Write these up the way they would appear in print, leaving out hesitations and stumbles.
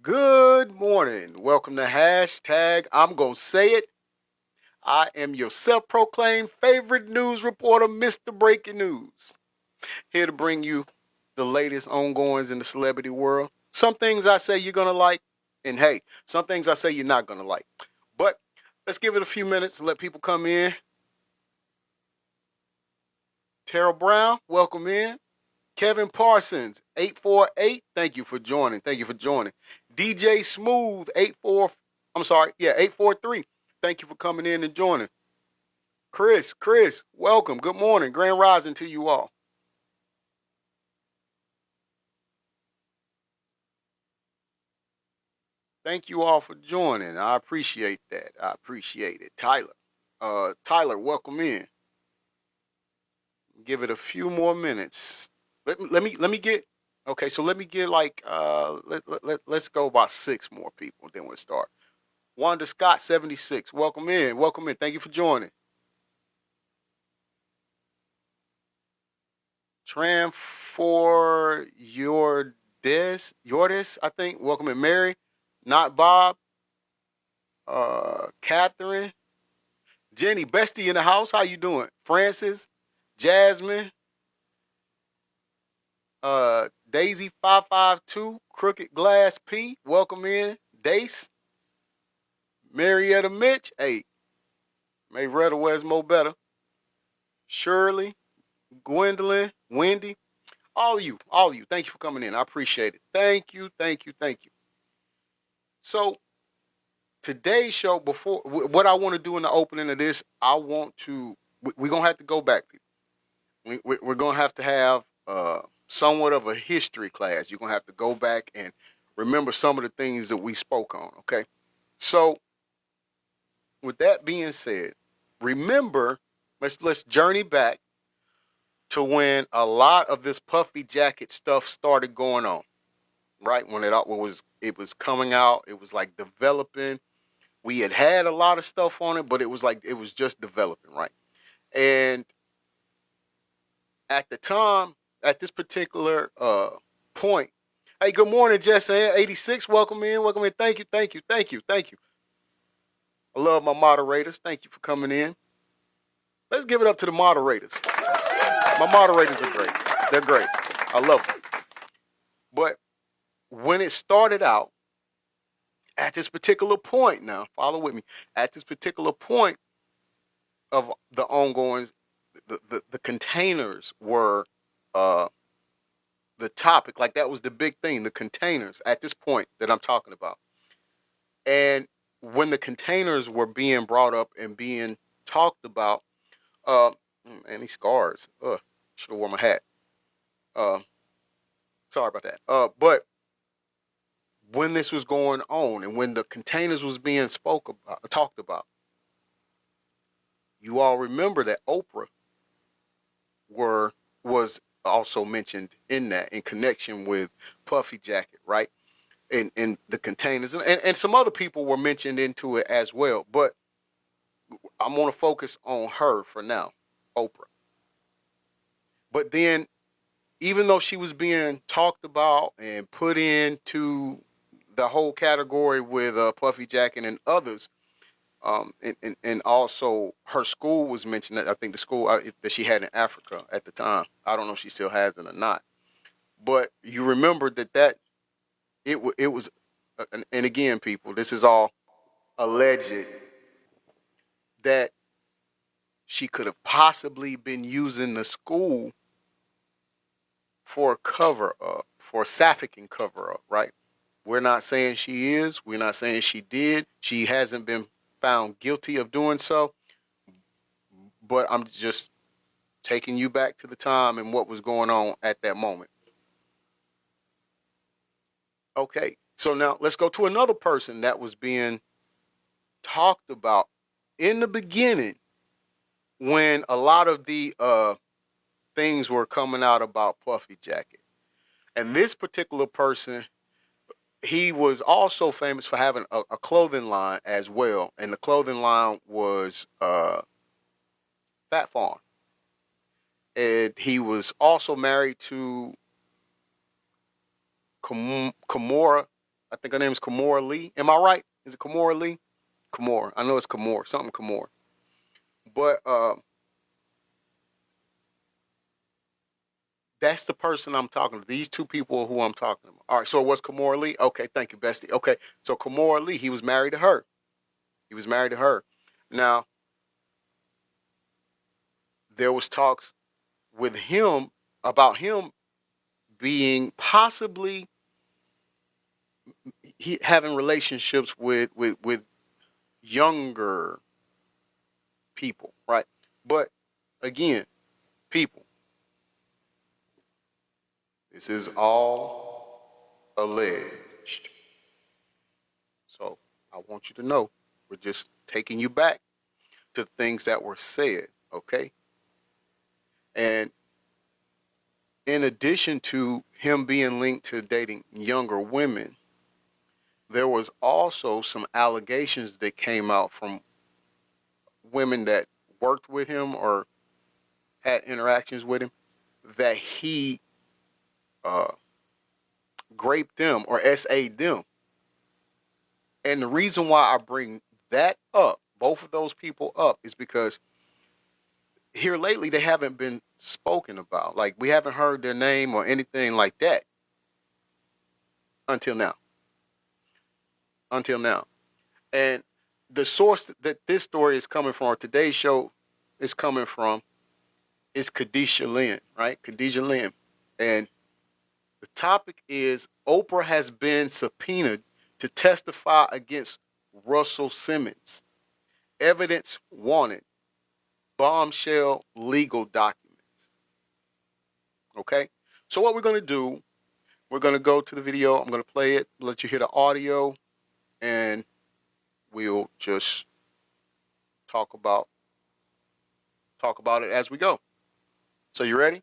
Good morning. Welcome to hashtag I'm going to say it. I am your self-proclaimed favorite news reporter, Mr. Breaking News. Here to bring you the latest ongoings in the celebrity world. Some things I say you're going to like, and hey, some things I say you're not going to like. But let's give it a few minutes to let people come in. Terrell Brown, welcome in. Kevin Parsons, 848, thank you for joining. Thank you for joining. DJ Smooth, 843. Thank you for coming in and joining. Chris, welcome. Good morning. Grand rising to you all. Thank you all for joining. I appreciate that. I appreciate it. Tyler, welcome in. Give it a few more minutes. Let me get okay, so let me get like let's go about six more people, then we'll start. Wanda Scott 76. Welcome in. Welcome in. Thank you for joining. Tram for Yordis, I think. Welcome in, Mary. Not Bob. Catherine. Jenny, bestie in the house. How you doing? Francis. Jasmine. Daisy 552. Crooked Glass P. Welcome in. Dace. Marietta Mitch. Hey. Mayretta West Mo Better. Shirley. Gwendolyn. Wendy. All of you, thank you for coming in. I appreciate it. Thank you. So today's show, before what I want to do in the opening of this, I want to. We're gonna have to go back, people. We're gonna have to have somewhat of a history class. You're gonna have to go back and remember some of the things that we spoke on. Okay, so with that being said, remember, let's journey back to when a lot of this puffy jacket stuff started going on, right? When it was coming out, it was like developing. We had a lot of stuff on it, but it was like it was just developing, right? And at the time, at this particular point, hey, good morning, Jesse 86. Welcome in. Thank you. I love my moderators. Thank you for coming in. Let's give it up to the moderators. My moderators are great. They're great. I love them. But when it started out, at this particular point, now follow with me. At this particular point of the ongoings, the containers were uh, the topic. Like that was the big thing. The containers at this point that I'm talking about, and when the containers were being brought up and being talked about, uh, any scars? Should have worn my hat. Uh, Sorry about that. But when this was going on and when the containers was being talked about, you all remember that Oprah were was also mentioned in that in connection with Puffy Jacket, right? And the containers and some other people were mentioned into it as well. But I'm gonna focus on her for now, Oprah. But then even though she was being talked about and put into the whole category with Puffy Jacket and others, and also her school was mentioned. I think the school that she had in Africa at the time. I don't know if she still has it or not. But you remember that it was, and again, people, this is all alleged that she could have possibly been using the school for a cover up, for a sapphic cover up, right? We're not saying she is. We're not saying she did. She hasn't been found guilty of doing so. But I'm just taking you back to the time and what was going on at that moment. Okay, so now let's go to another person that was being talked about in the beginning when a lot of the things were coming out about Puffy Jacket. And this particular person, he was also famous for having a clothing line as well. And the clothing line was Fat Farm. And he was also married to Kimora. I think her name is Kimora Lee. Am I right? Is it Kimora Lee? Kimora. I know it's Kimora. Something Kimora. But that's the person I'm talking to. These two people are who I'm talking about. All right, so it was Kimora Lee? Okay, thank you, Bestie. Okay, so Kimora Lee, he was married to her. He was married to her. Now, there was talks with him about him being possibly having relationships with younger people, right? But again, people, this is all alleged. So I want you to know we're just taking you back to things that were said, okay? And in addition to him being linked to dating younger women, there was also some allegations that came out from women that worked with him or had interactions with him that he uh, graped them or SA'd them. And the reason why I bring that up, both of those people up, is because here lately they haven't been spoken about. Like, we haven't heard their name or anything like that until now. Until now. And the source that this story is coming from, or today's show is coming from, is Khadijah Lynn, right? Khadijah Lynn. And the topic is Oprah has been subpoenaed to testify against Russell Simmons. Evidence wanted. Bombshell legal documents. Okay? So what we're going to do, we're going to go to the video. I'm going to play it, let you hear the audio, and we'll just talk about it as we go. So you ready?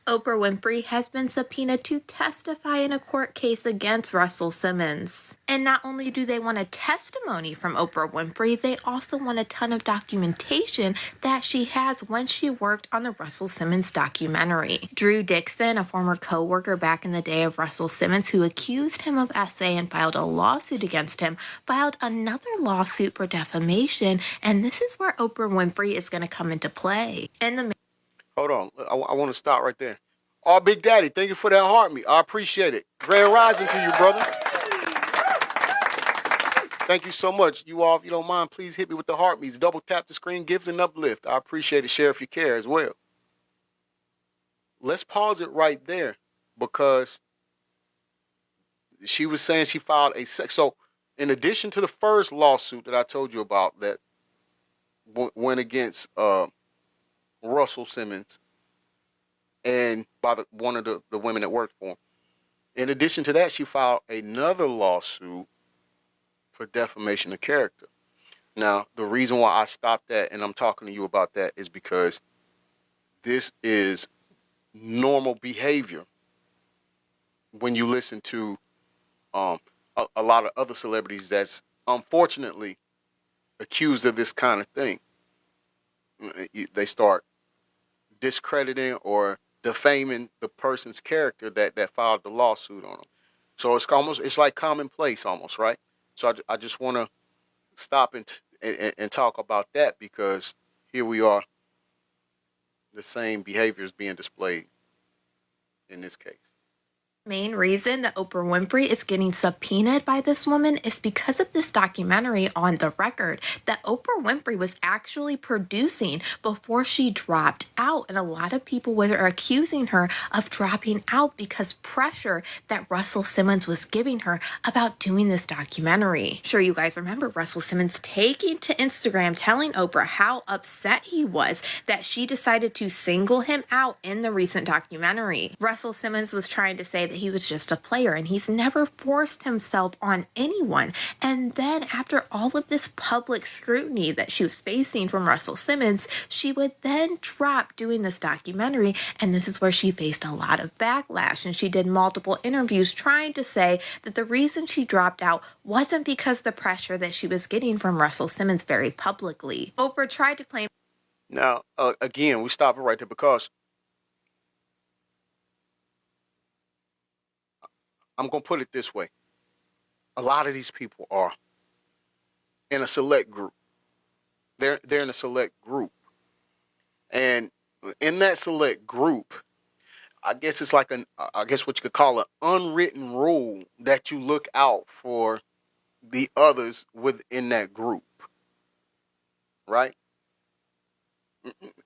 Oprah Winfrey has been subpoenaed to testify in a court case against Russell Simmons. And not only do they want a testimony from Oprah Winfrey, they also want a ton of documentation that she has when she worked on the Russell Simmons documentary. Drew Dixon, a former co-worker back in the day of Russell Simmons who accused him of SA and filed a lawsuit against him, filed another lawsuit for defamation, and this is where Oprah Winfrey is going to come into play. Hold on. I want to stop right there. Oh, Big Daddy, thank you for that heart me. I appreciate it. Grand rising to you, brother. Thank you so much. You all, if you don't mind, please hit me with the heart me's. Double tap the screen, give an uplift. I appreciate it. Share if you care as well. Let's pause it right there because she was saying she filed a sex. So, in addition to the first lawsuit that I told you about that went against Russell Simmons and by one of the women that worked for him. In addition to that, she filed another lawsuit for defamation of character. Now, the reason why I stopped that and I'm talking to you about that is because this is normal behavior when you listen to a lot of other celebrities that's unfortunately accused of this kind of thing. They start discrediting or defaming the person's character that filed the lawsuit on them. So it's like commonplace almost, right? So I just want to stop and talk about that because here we are, the same behaviors being displayed in this case. Main reason that Oprah Winfrey is getting subpoenaed by this woman is because of this documentary on the record that Oprah Winfrey was actually producing before she dropped out. And a lot of people were accusing her of dropping out because pressure that Russell Simmons was giving her about doing this documentary. Sure, you guys remember Russell Simmons taking to Instagram telling Oprah how upset he was that she decided to single him out in the recent documentary. Russell Simmons was trying to say that he was just a player and he's never forced himself on anyone. And then after all of this public scrutiny that she was facing from Russell Simmons, she would then drop doing this documentary, and this is where she faced a lot of backlash. And she did multiple interviews trying to say that the reason she dropped out wasn't because the pressure that she was getting from Russell Simmons very publicly. Oprah tried to claim. Now, again, we stop it right there because I'm going to put it this way. a lot of these people are in a select group. They're in a select group, and in that select group, I guess it's like I guess what you could call an unwritten rule that you look out for the others within that group, right?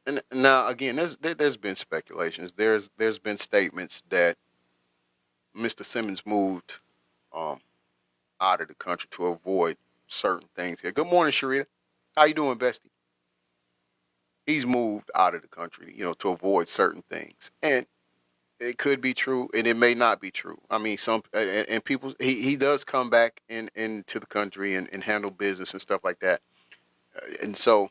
And now again, there's been speculations. There's been statements that Mr. Simmons moved um, out of the country to avoid certain things here. Good morning, Sharita. How you doing, Bestie? He's moved out of the country, to avoid certain things, and it could be true, and it may not be true. I mean, some and people he does come back into the country and handle business and stuff like that, and so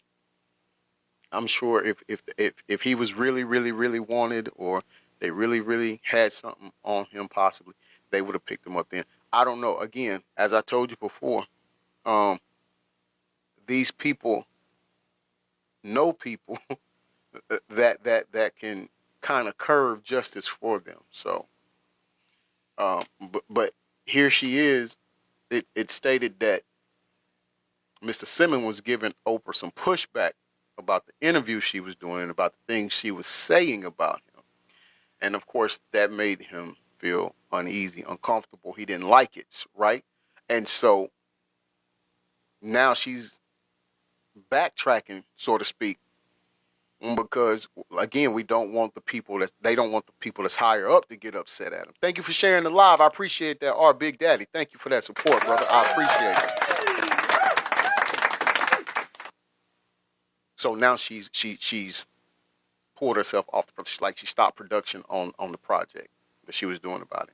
I'm sure if he was really really really wanted, or they really really had something on him, possibly they would have picked him up then. I don't know. Again, as I told you before, um, these people know people that can kind of curve justice for them. So, but here she is. It stated that Mr. Simmons was giving Oprah some pushback about the interview she was doing and about the things she was saying about him. And of course, that made him feel uneasy, uncomfortable. He didn't like it, right? And so now she's backtracking, so to speak, because again, we don't want the people that they don't want the people that's higher up to get upset at him. Thank you for sharing the live. I appreciate that. Our Big Daddy, thank you for that support, brother. I appreciate it. So now she's pulled herself off the project. Like she stopped production on the project that she was doing about it.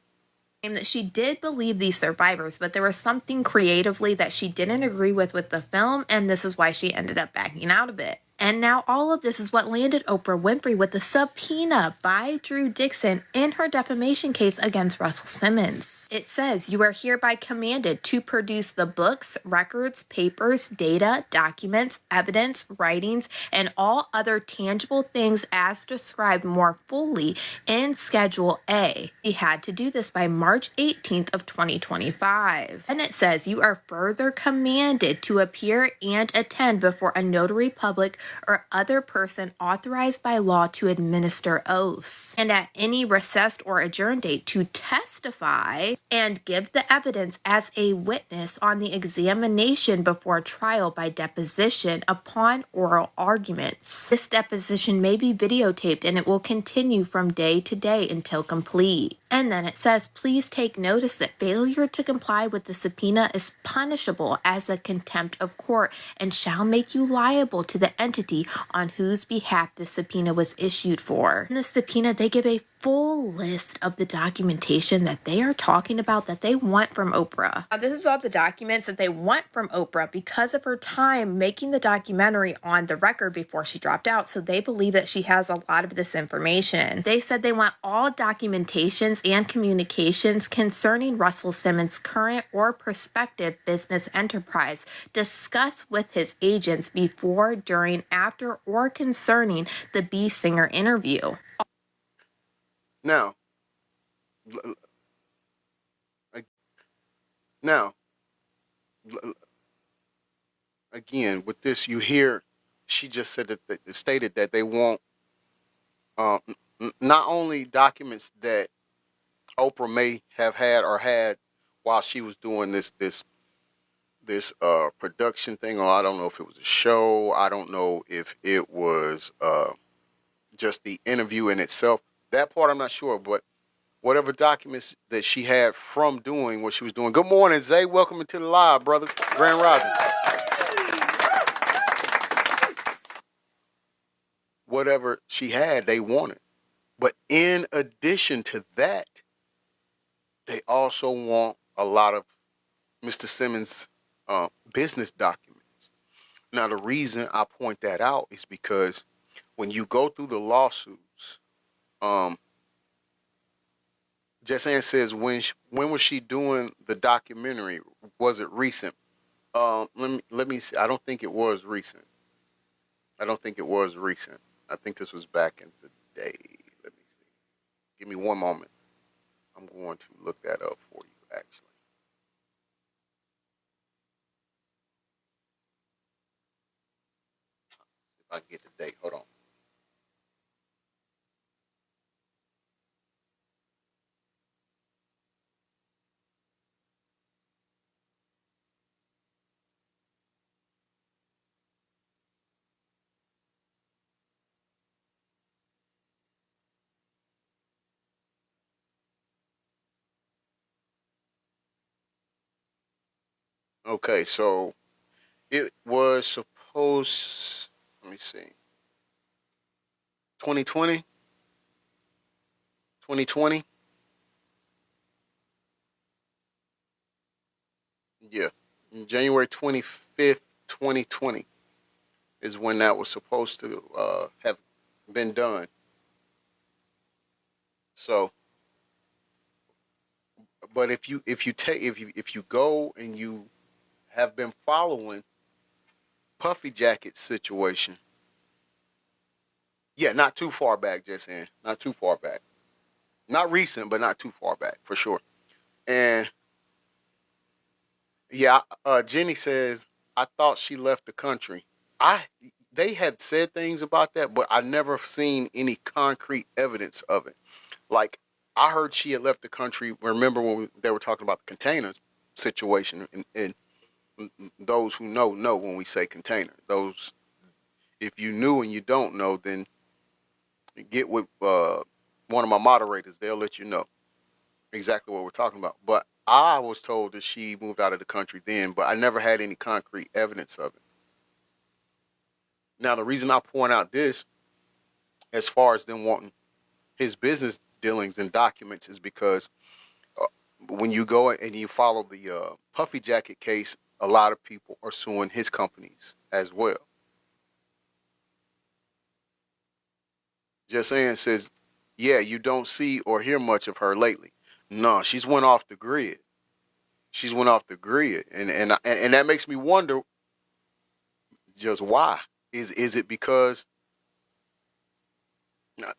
That she did believe these survivors, but there was something creatively that she didn't agree with the film, and this is why she ended up backing out of it. And now all of this is what landed Oprah Winfrey with the subpoena by Drew Dixon in her defamation case against Russell Simmons. It says, "You are hereby commanded to produce the books, records, papers, data, documents, evidence, writings, and all other tangible things as described more fully in Schedule A." He had to do this by March 18th of 2025. And it says, "You are further commanded to appear and attend before a notary public or other person authorized by law to administer oaths, and at any recessed or adjourned date to testify and give the evidence as a witness on the examination before trial by deposition upon oral arguments. This deposition may be videotaped and it will continue from day to day until complete." And then it says, "Please take notice that failure to comply with the subpoena is punishable as a contempt of court and shall make you liable to the entity on whose behalf the subpoena was issued for." In the subpoena, they give a full list of the documentation that they are talking about that they want from Oprah. Now, this is all the documents that they want from Oprah because of her time making the documentary on the record before she dropped out. So they believe that she has a lot of this information. They said they want all documentations and communications concerning Russell Simmons' current or prospective business enterprise discussed with his agents before, during, after, or concerning the B. Singer interview. Now, now, again, with this, you hear she just said that stated that they want um, not only documents that Oprah may have had or had while she was doing this production thing, or I don't know if it was a show. I don't know if it was just the interview in itself. That part I'm not sure, but whatever documents that she had from doing what she was doing. Good morning, Zay. Welcome into the live, brother. Grand Rising. Whatever she had, they wanted. But in addition to that, they also want a lot of Mr. Simmons' business documents. Now, the reason I point that out is because when you go through the lawsuits, Jessanne says when was she doing the documentary? Was it recent? Let me see. I don't think it was recent. I don't think it was recent. I think this was back in the day. Let me see. Give me one moment. I'm going to look that up for you, actually. I can get the date. Hold on. Okay, so it was supposed. Let me see. 2020. 2020. Yeah. January 25th, 2020 is when that was supposed to have been done. So, but if you go and you have been following Puffy Jacket situation, yeah, not too far back, just in, not too far back, not recent, but not too far back for sure. And yeah, Jenny says I thought she left the country. I They had said things about that, but I never seen any concrete evidence of it. Like I heard she had left the country. Remember when they were talking about the containers situation, and those who know when we say container. Those if you knew and you don't know, then get with one of my moderators. They'll let you know exactly what we're talking about. But I was told that she moved out of the country then, but I never had any concrete evidence of it. Now, the reason I point out this, as far as them wanting his business dealings and documents, is because uh, when you go and you follow the Puffy Jacket case, a lot of people are suing his companies as well. Just saying says, yeah, you don't see or hear much of her lately. No, she's went off the grid. She's went off the grid, and that makes me wonder just why. Is it because uh,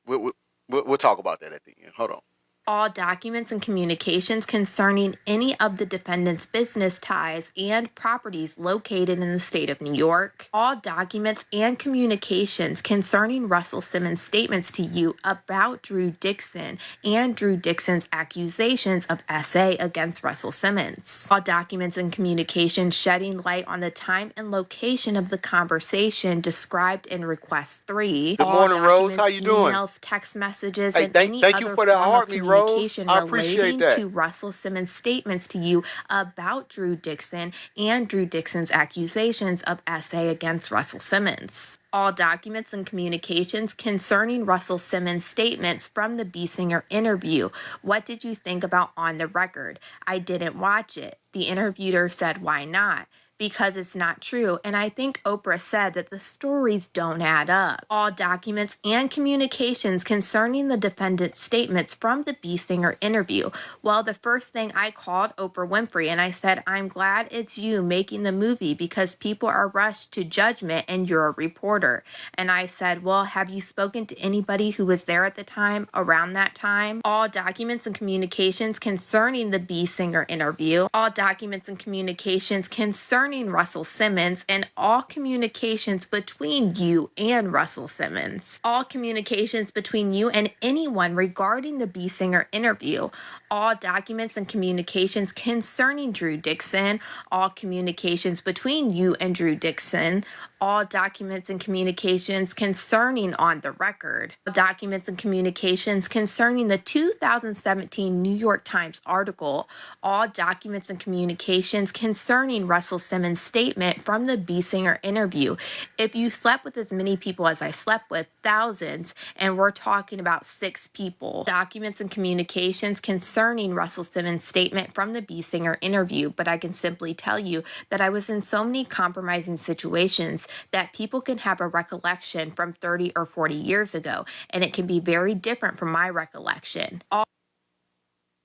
we'll talk about that at the end. Hold on. All documents and communications concerning any of the defendant's business ties and properties located in the state of New York. All documents and communications concerning Russell Simmons' statements to you about Drew Dixon and Drew Dixon's accusations of SA against Russell Simmons. All documents and communications shedding light on the time and location of the conversation described in Request 3. Good morning, Rose. How you doing? Emails, text messages, Hey, and any thank you other for that form of heart, me, Rose. communication I appreciate relating that. to Russell Simmons' statements to you about Drew Dixon and Drew Dixon's accusations of SA against Russell Simmons. All documents and communications concerning Russell Simmons' statements from the B. Singer interview. What did you think about On the Record? I didn't watch it. The interviewer said, why not? Because it's not true, and I think Oprah said that the stories don't add up. All documents and communications concerning the defendant's statements from the B. Singer interview. Well, the first thing I called Oprah Winfrey and I said, I'm glad it's you making the movie because people are rushed to judgment and you're a reporter. And I said, well, have you spoken to anybody who was there at the time, around that time? All documents and communications concerning the B. Singer interview. All documents and communications concerning Russell Simmons, and all communications between you and Russell Simmons. All communications between you and anyone regarding the B. Singer interview. All documents and communications concerning Drew Dixon. All communications between you and Drew Dixon. All documents and communications concerning On the Record. All documents and communications concerning the 2017 New York Times article. All documents and communications concerning Russell Simmons' statement from the B. Singer interview. If you slept with as many people as I slept with, thousands, and we're talking about 6 people. Documents and communications concerning Russell Simmons' statement from the B. Singer interview, but I can simply tell you that I was in so many compromising situations that people can have a recollection from 30 or 40 years ago, and it can be very different from my recollection.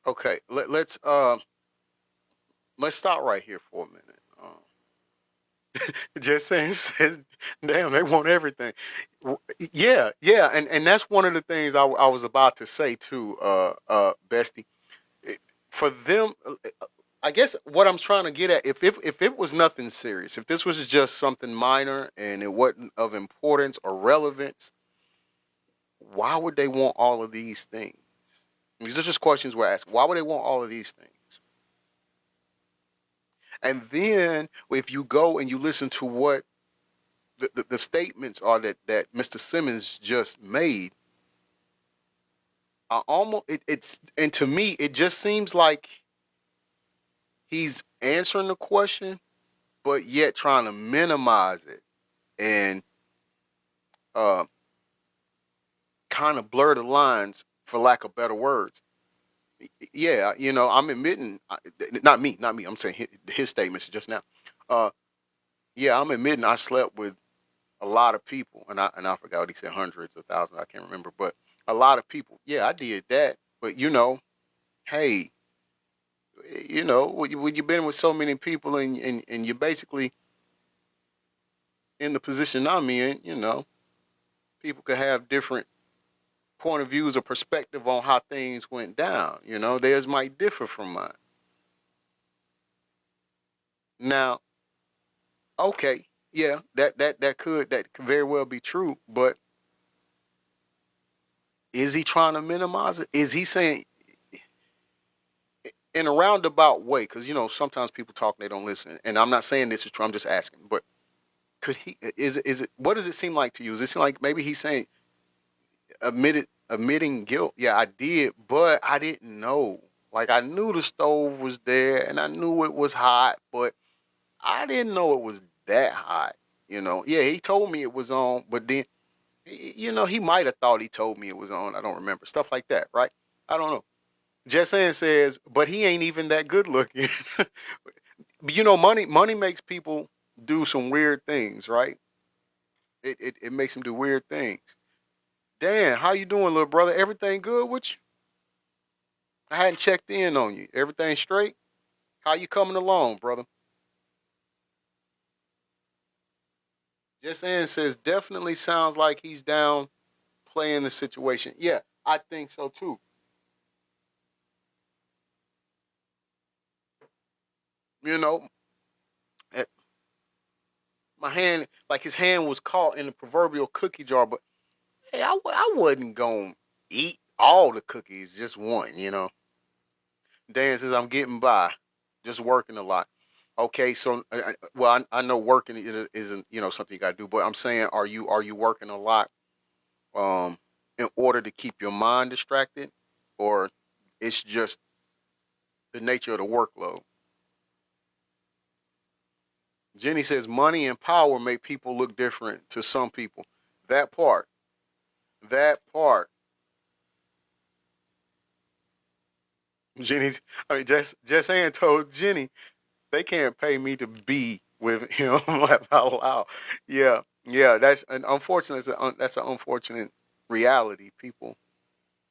Okay, let's stop right here for a minute. Just saying, says, damn, they want everything. Yeah, and that's one of the things I was about to say too, Bestie. For them, I guess what I'm trying to get at, if it was nothing serious, if this was just something minor and it wasn't of importance or relevance, why would they want all of these things? These are just questions we're asking. Why would they want all of these things? And then if you go and you listen to what the statements are that Mr. Simmons just made, I almost it's and to me it just seems like he's answering the question, but yet trying to minimize it and uh, kind of blur the lines, for lack of better words. Yeah, I'm admitting, not me. I'm saying his statements just now. Uh, yeah, I'm admitting I slept with a lot of people, and I forgot what he said, hundreds of thousands. I can't remember, but a lot of people. Yeah, I did that. But hey, when you've been with so many people and you're basically in the position I'm in, people could have different point of views or perspective on how things went down. Theirs might differ from mine. Now, okay, yeah, that could very well be true, but is he trying to minimize it? Is he saying in a roundabout way? Because sometimes people talk and they don't listen, and I'm not saying this is true. I'm just asking, but could he? Is it? What does it seem like to you? Does it seem like maybe he's saying admitting guilt? Yeah, I did, but I didn't know. Like I knew the stove was there and I knew it was hot, but I didn't know it was that hot. Yeah, he told me it was on, but then he might have thought he told me it was on. I don't remember. Stuff like that, right? I don't know. Jess says, but he ain't even that good looking. But money makes people do some weird things, right? It makes them do weird things. Dan, how you doing, little brother? Everything good with you? I hadn't checked in on you. Everything straight? How you coming along, brother? Jess says definitely sounds like he's down playing the situation. Yeah, I think so too. You know, eh, my hand, like his hand was caught in the proverbial cookie jar, but hey, I wasn't going to eat all the cookies, just one. Dan says, I'm getting by, just working a lot. Okay, so, well, I know working isn't, something you got to do, but I'm saying, are you working a lot um, in order to keep your mind distracted, or it's just the nature of the workload? Jenny says money and power make people look different to some people. That part, that part. Jenny's, I mean, just saying told Jenny they can't pay me to be with him out loud. Yeah, yeah. That's an unfortunate. That's an unfortunate reality.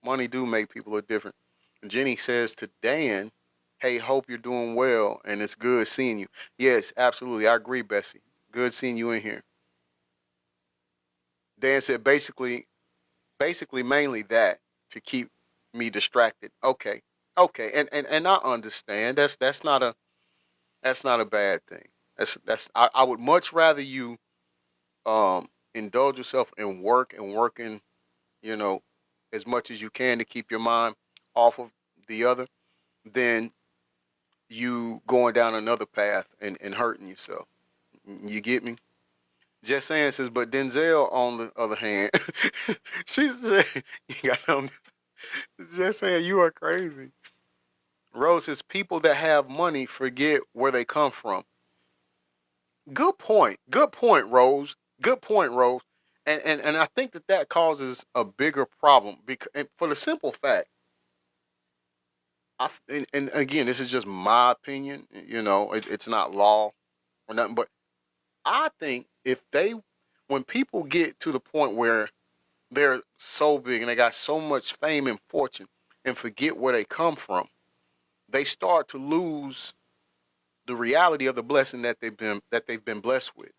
Money do make people look different. Jenny says to Dan, "Hey, hope you're doing well, and it's good seeing you." Yes, absolutely. I agree, Bessie. Good seeing you in here. Dan said basically mainly that to keep me distracted. Okay, okay, and I understand. That's not a bad thing. I would much rather you indulge yourself in work and working, you know, as much as you can to keep your mind off of the other than you going down another path and hurting yourself. You get me? Just saying says, but Denzel on the other hand, she said, you got just saying you are crazy. Rose says people that have money forget where they come from. Good point. Good point, Rose. Good point, Rose. And I think that causes a bigger problem because for the simple fact, and again, this is just my opinion. It's not law or nothing, but I think when people get to the point where they're so big and they got so much fame and fortune and forget where they come from, they start to lose the reality of the blessing that they've been blessed with.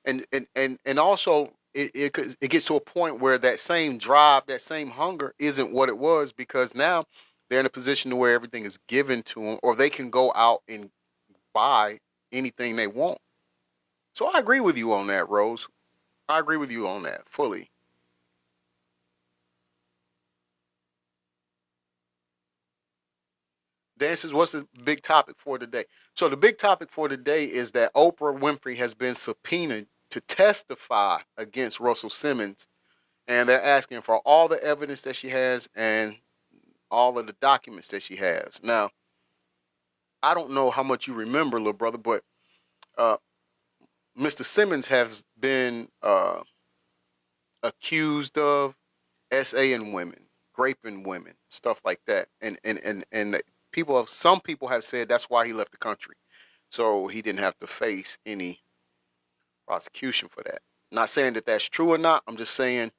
And also it gets to a point where that same drive, that same hunger isn't what it was because now They're in a position to where everything is given to them, or they can go out and buy anything they want. So I agree with you on that, Rose. I agree with you on that fully. Dances, what's the big topic for today? So the big topic for today is that Oprah Winfrey has been subpoenaed to testify against Russell Simmons, and they're asking for all the evidence that she has and all of the documents that she has. Now, I don't know how much you remember, little brother, but uh, Mr. Simmons has been accused of SAing women, raping women, stuff like that, and some people have said that's why he left the country, so he didn't have to face any prosecution for that. Not saying that that's true or not. I'm just saying,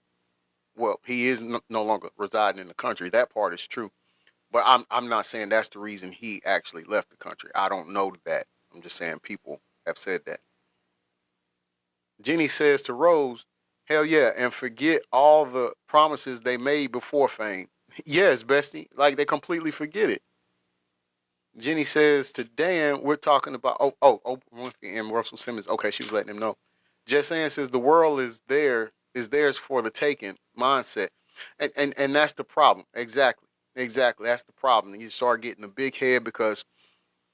well, he is no longer residing in the country. That part is true, but I'm not saying that's the reason he actually left the country. I don't know that. I'm just saying people have said that. Jenny says to Rose, hell yeah, and forget all the promises they made before fame. Yes, bestie. Like they completely forget it. Jenny says to Dan, we're talking about Oprah Winfrey and Russell Simmons. Okay, she was letting him know. Jess Ann says the world is theirs for the taking mindset. And that's the problem. Exactly. Exactly. That's the problem. You start getting a big head because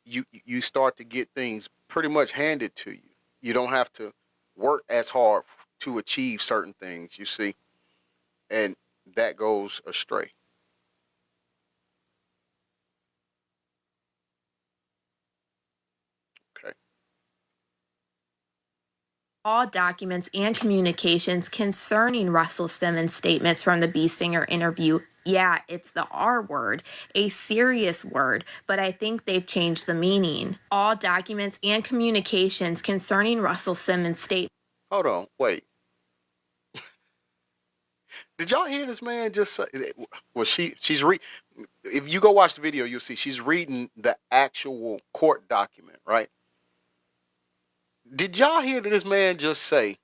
you start to get things pretty much handed to you. You don't have to work as hard to achieve certain things, you see, and that goes astray. Okay. All documents and communications concerning Russell Simmons' statements from the B Singer interview. Yeah, it's the R word, a serious word, but I think they've changed the meaning. All documents and communications concerning Russell Simmons' statements. Hold on. Wait. Did y'all hear this man just say? Well, she's read. If you go watch the video, you'll see she's reading the actual court document, right? Did y'all hear this man just say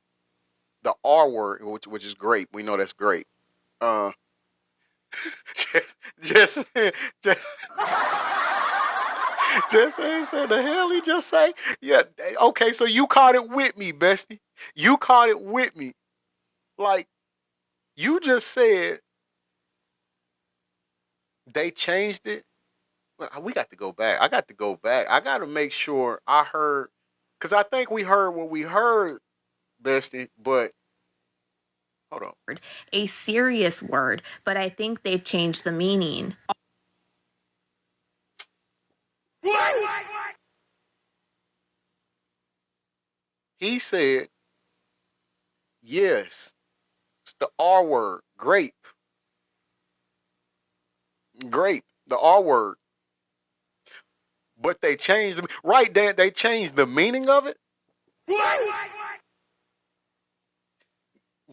the R word, which is great? We know that's great. Uh, just, just, just said the hell he just say? Yeah. Okay, so you caught it with me, bestie. You caught it with me. Like you just said, they changed it. We got to go back. I got to go back. I got to make sure I heard, because I think we heard what we heard, bestie. But hold on. A serious word, but I think they've changed the meaning. He said, yes, it's the R word, grape. Grape, the R word. But they changed the right, Dan, they changed the meaning of it.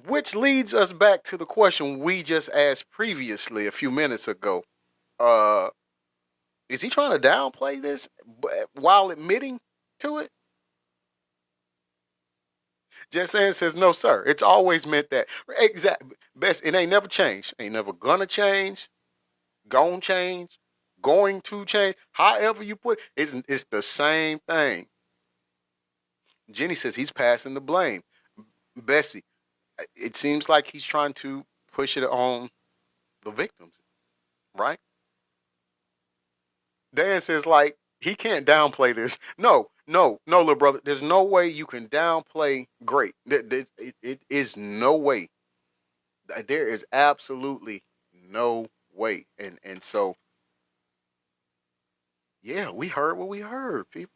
Which leads us back to the question we just asked previously a few minutes ago. Uh is he trying to downplay this while admitting to it? Just saying says no, sir. It's always meant that. Exactly. Best. It ain't never changed. Ain't never gonna change. Gonna change. Going to change. However you put it, it's the same thing. Jenny says he's passing the blame. Bessie, it seems like he's trying to push it on the victims, right? Dan says like he can't downplay this. No, little brother. There's no way you can downplay great. It is no way. There is absolutely no way. And so yeah, we heard what we heard, people.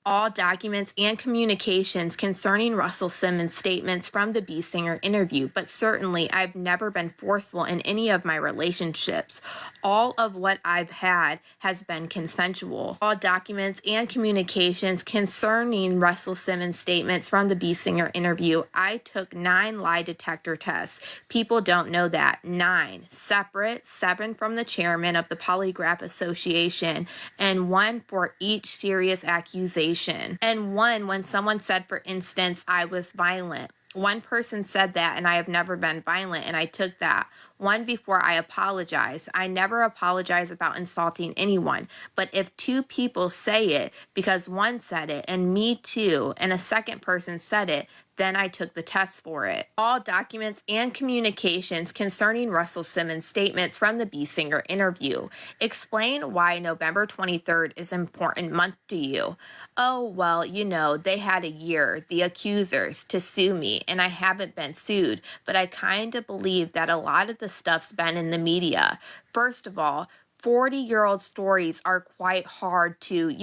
All documents and communications concerning Russell Simmons' statements from the B Singer interview, but certainly I've never been forceful in any of my relationships. All of what I've had has been consensual. All documents and communications concerning Russell Simmons' statements from the B Singer interview, I took 9 lie detector tests. People don't know that. 9 separate, 7 from the chairman of the Polygraph Association, and 1 for each serious accusation. And 1 when someone said, for instance, I was violent. One person said that, and I have never been violent, and I took that. One before I apologize. I never apologize about insulting anyone. But if two people say it because one said it and me too, and a second person said it, then I took the test for it. All documents and communications concerning Russell Simmons' statements from the B Singer interview. Explain why November 23rd is an important month to you. Oh, well, they had a year, the accusers, to sue me, and I haven't been sued, but I kind of believe that a lot of the stuff's been in the media. First of all, 40-year-old stories are quite hard to,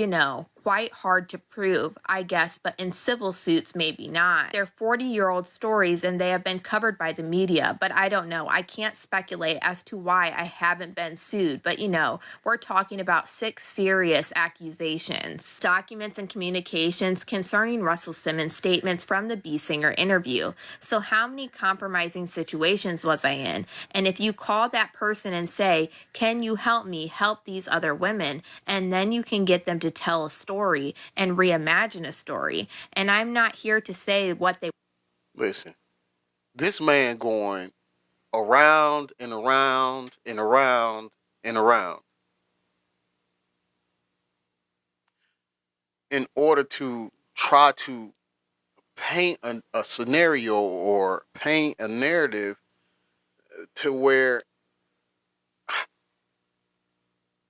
quite hard to prove, I guess, but in civil suits, maybe not. They're 40-year-old stories and they have been covered by the media, but I don't know. I can't speculate as to why I haven't been sued, but we're talking about 6 serious accusations. Documents and communications concerning Russell Simmons' statements from the B Singer interview. So how many compromising situations was I in? And if you call that person and say, can you help me help these other women? And then you can get them to tell a story and reimagine a story. And I'm not here to say what they... Listen, this man going around and around and around and around in order to try to paint a scenario or paint a narrative to where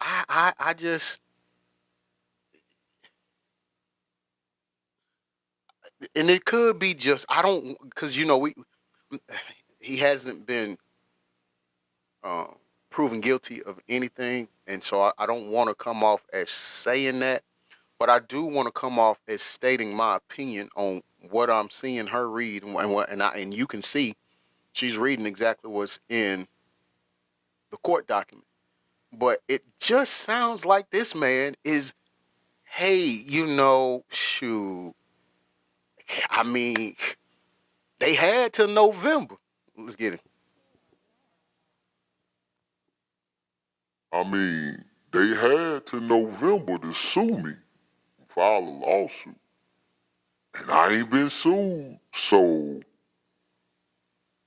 I just, and it could be just, I don't, because he hasn't been um, proven guilty of anything, and so I don't want to come off as saying that, but I do want to come off as stating my opinion on what I'm seeing her read, and you can see she's reading exactly what's in the court document. But it just sounds like this man is, hey, shoot. I mean, they had till November. Let's get it. I mean, they had to November to sue me, file a lawsuit. And I ain't been sued. So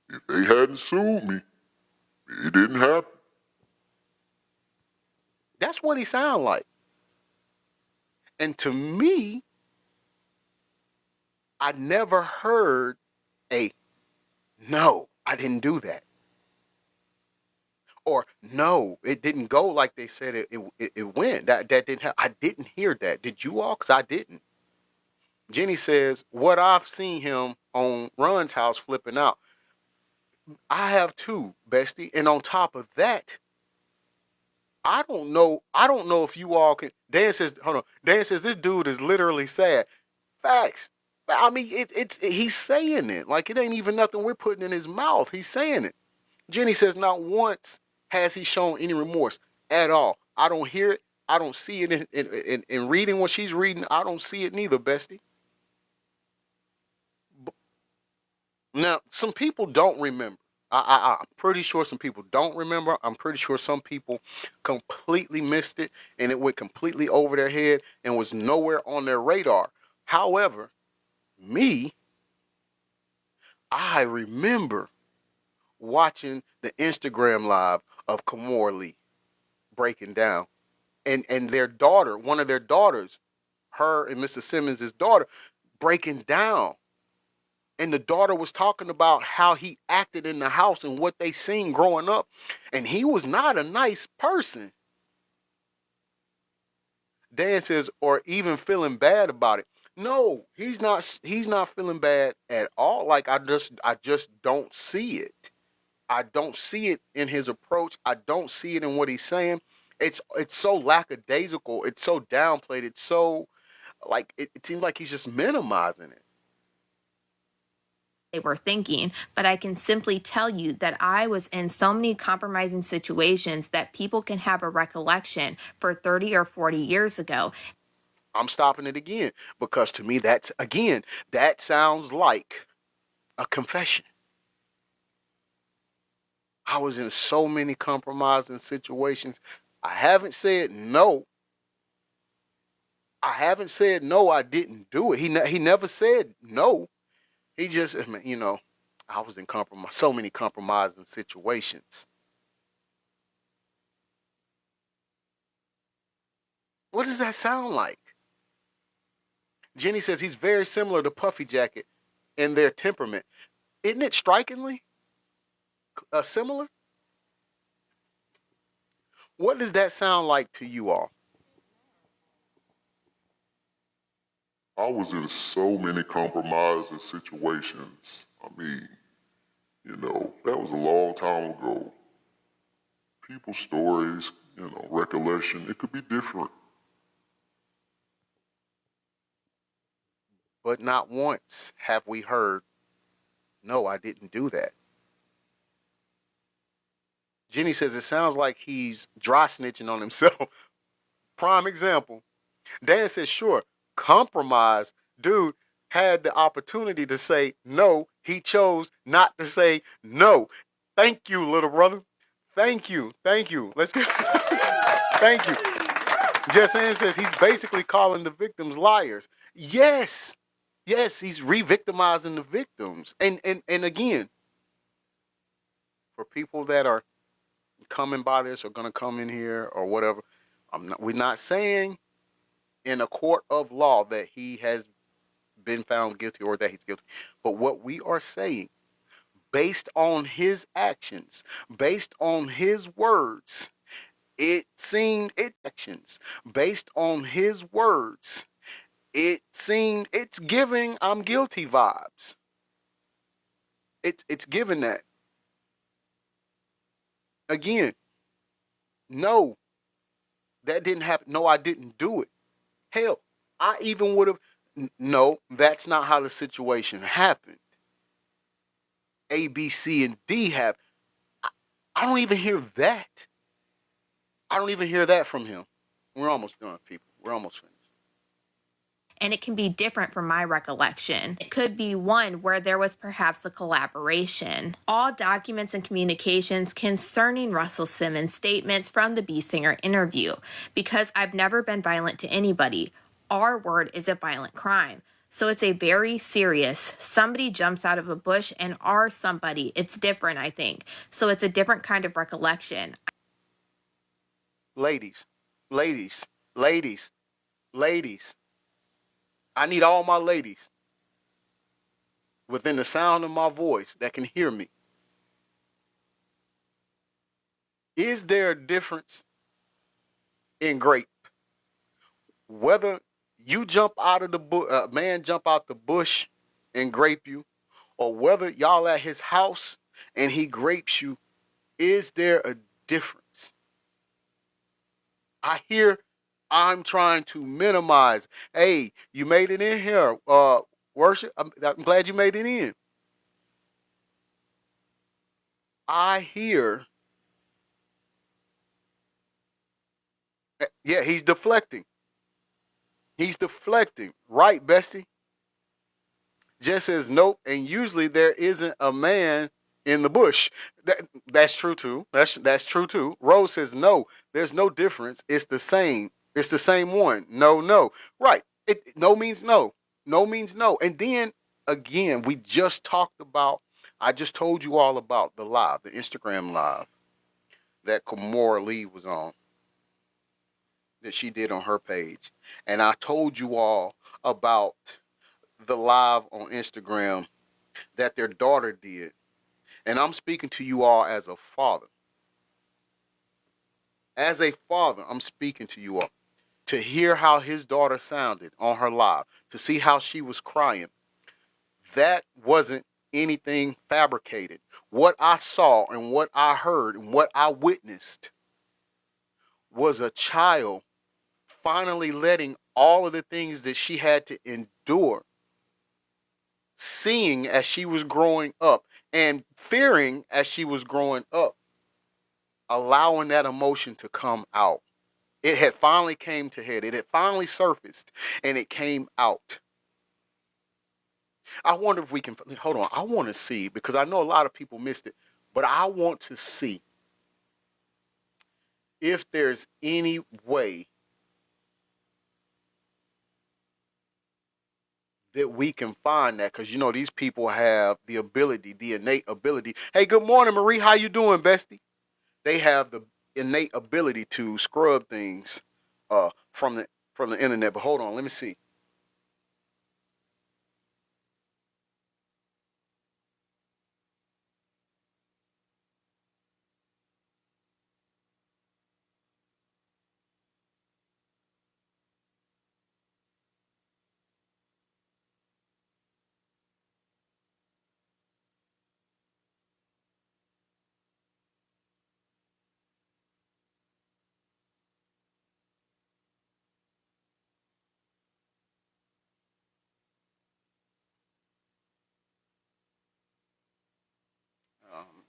if they hadn't sued me, it didn't happen. That's what he sound like. And to me, I never heard a no, I didn't do that. Or no, it didn't go like they said it went. That didn't I didn't hear that. Did you all? Because I didn't. Jenny says, what I've seen him on Run's house flipping out. I have too, bestie. And on top of that, I don't know. I don't know if you all can. Dan says, hold on. Dan says this dude is literally sad. Facts. I mean, he's saying it like it ain't even nothing we're putting in his mouth. He's saying it. Jenny says not once has he shown any remorse at all. I don't hear it. I don't see it in reading what she's reading. I don't see it neither, bestie. Now, some people don't remember. I'm pretty sure some people don't remember. I'm pretty sure some people completely missed it and it went completely over their head and was nowhere on their radar. However, me, I remember watching the Instagram live of Kamora Lee breaking down. And their daughter, one of their daughters, her and Mr. Simmons' daughter, breaking down. And the daughter was talking about how he acted in the house and what they seen growing up. And he was not a nice person. Dan says, or even feeling bad about it. No, he's not feeling bad at all. Like I just don't see it. I don't see it in his approach. I don't see it in what he's saying. It's so lackadaisical. It's so downplayed. It's so like it seems like he's just minimizing it. They were thinking, but I can simply tell you that I was in so many compromising situations that people can have a recollection for 30 or 40 years ago. I'm stopping it again because to me that sounds like a confession. I was in so many compromising situations. I haven't said no. I haven't said no. I didn't do it. He never said no. He just I was in so many compromising situations. What does that sound like? Jenny says he's very similar to Puffy Jacket in their temperament. Isn't it strikingly similar? What does that sound like to you all? I was in so many compromising situations. I mean, that was a long time ago. People's stories, recollection, it could be different. But not once have we heard, no, I didn't do that. Jenny says it sounds like he's dry snitching on himself. Prime example. Dan says, sure, compromise. Dude had the opportunity to say no. He chose not to say no. Thank you, little brother. Thank you. Thank you. Let's get thank you. Jess Ann says he's basically calling the victims liars. Yes. Yes, he's re-victimizing the victims. And again, for people that are coming by this or gonna come in here or whatever, we're not saying in a court of law that he has been found guilty or that he's guilty. But what we are saying, based on his actions, based on his words, based on his words, it's giving I'm guilty vibes. It's giving that. Again, no, that didn't happen. No, I didn't do it. Hell, I even would have. No, that's not how the situation happened. A, B, C, and D have. I don't even hear that. I don't even hear that from him. We're almost done, people. We're almost finished. And it can be different from my recollection. It could be one where there was perhaps a collaboration. All documents and communications concerning Russell Simmons' statements from the B Singer interview, because I've never been violent to anybody. Our word is a violent crime. So it's a very serious, somebody jumps out of a bush and are somebody. It's different, I think. So it's a different kind of recollection. Ladies, ladies, ladies, ladies. I need all my ladies within the sound of my voice that can hear me. Is there a difference in grape? Whether you jump out of the man jump out the bush and grape you, or whether y'all at his house and he grapes you, is there a difference? I hear I'm trying to minimize. Hey, you made it in here. Worship. I'm glad you made it in. I hear. Yeah, he's deflecting. He's deflecting. Right, bestie? Just says nope, and usually there isn't a man in the bush. That's true too. That's true too. Rose says no. There's no difference. It's the same. It's the same one. No, no. Right. No means no. No means no. And then again, we just talked about. I just told you all about the live, the Instagram live that Kamora Lee was on, that she did on her page, and I told you all about the live on Instagram that their daughter did. And I'm speaking to you all as a father. As a father, I'm speaking to you all. To hear how his daughter sounded on her live, to see how she was crying, that wasn't anything fabricated. What I saw and what I heard and what I witnessed was a child finally letting all of the things that she had to endure, seeing as she was growing up and fearing as she was growing up, allowing that emotion to come out. It had finally came to head. It had finally surfaced and it came out. I wonder if we can, hold on. I want to see, because I know a lot of people missed it, but I want to see if there's any way that we can find that, because you know these people have the ability, the innate ability. Hey, good morning, Marie. How you doing, bestie? They have the innate ability to scrub things from the internet. But hold on, let me see.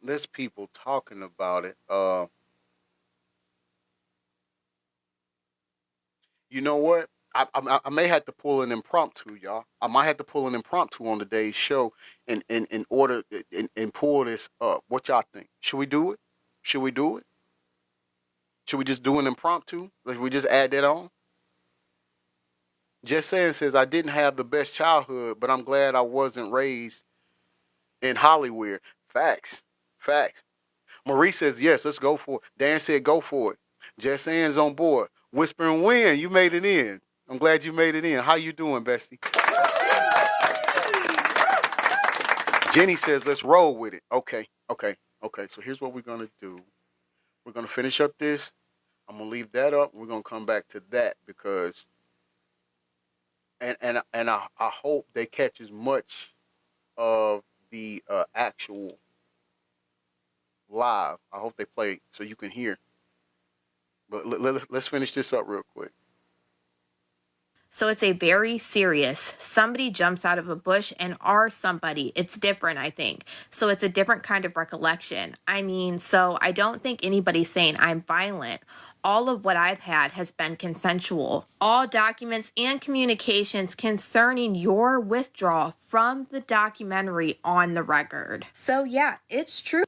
There's people talking about it. You know what? I may have to pull an impromptu, y'all. I might have to pull an impromptu on today's show in order and pull this up. What y'all think? Should we do it? Should we do it? Should we just do an impromptu? Like we just add that on? Just saying says I didn't have the best childhood, but I'm glad I wasn't raised in Hollywood. Facts. Facts. Marie says yes, let's go for it. Dan said go for it. Jess Ann's on board. Whispering Win, you made it in. I'm glad you made it in. How you doing, bestie? Jenny says let's roll with it. Okay. So here's what we're gonna do. We're gonna finish up this. I'm gonna leave that up. We're gonna come back to that because I hope they catch as much of the actual live. I hope they play so you can hear. But let's finish this up real quick. So it's a very serious, somebody jumps out of a bush and are somebody. It's different, I think. So it's a different kind of recollection. I mean, so I don't think anybody's saying I'm violent. All of what I've had has been consensual. All documents and communications concerning your withdrawal from the documentary on the record. So yeah, it's true.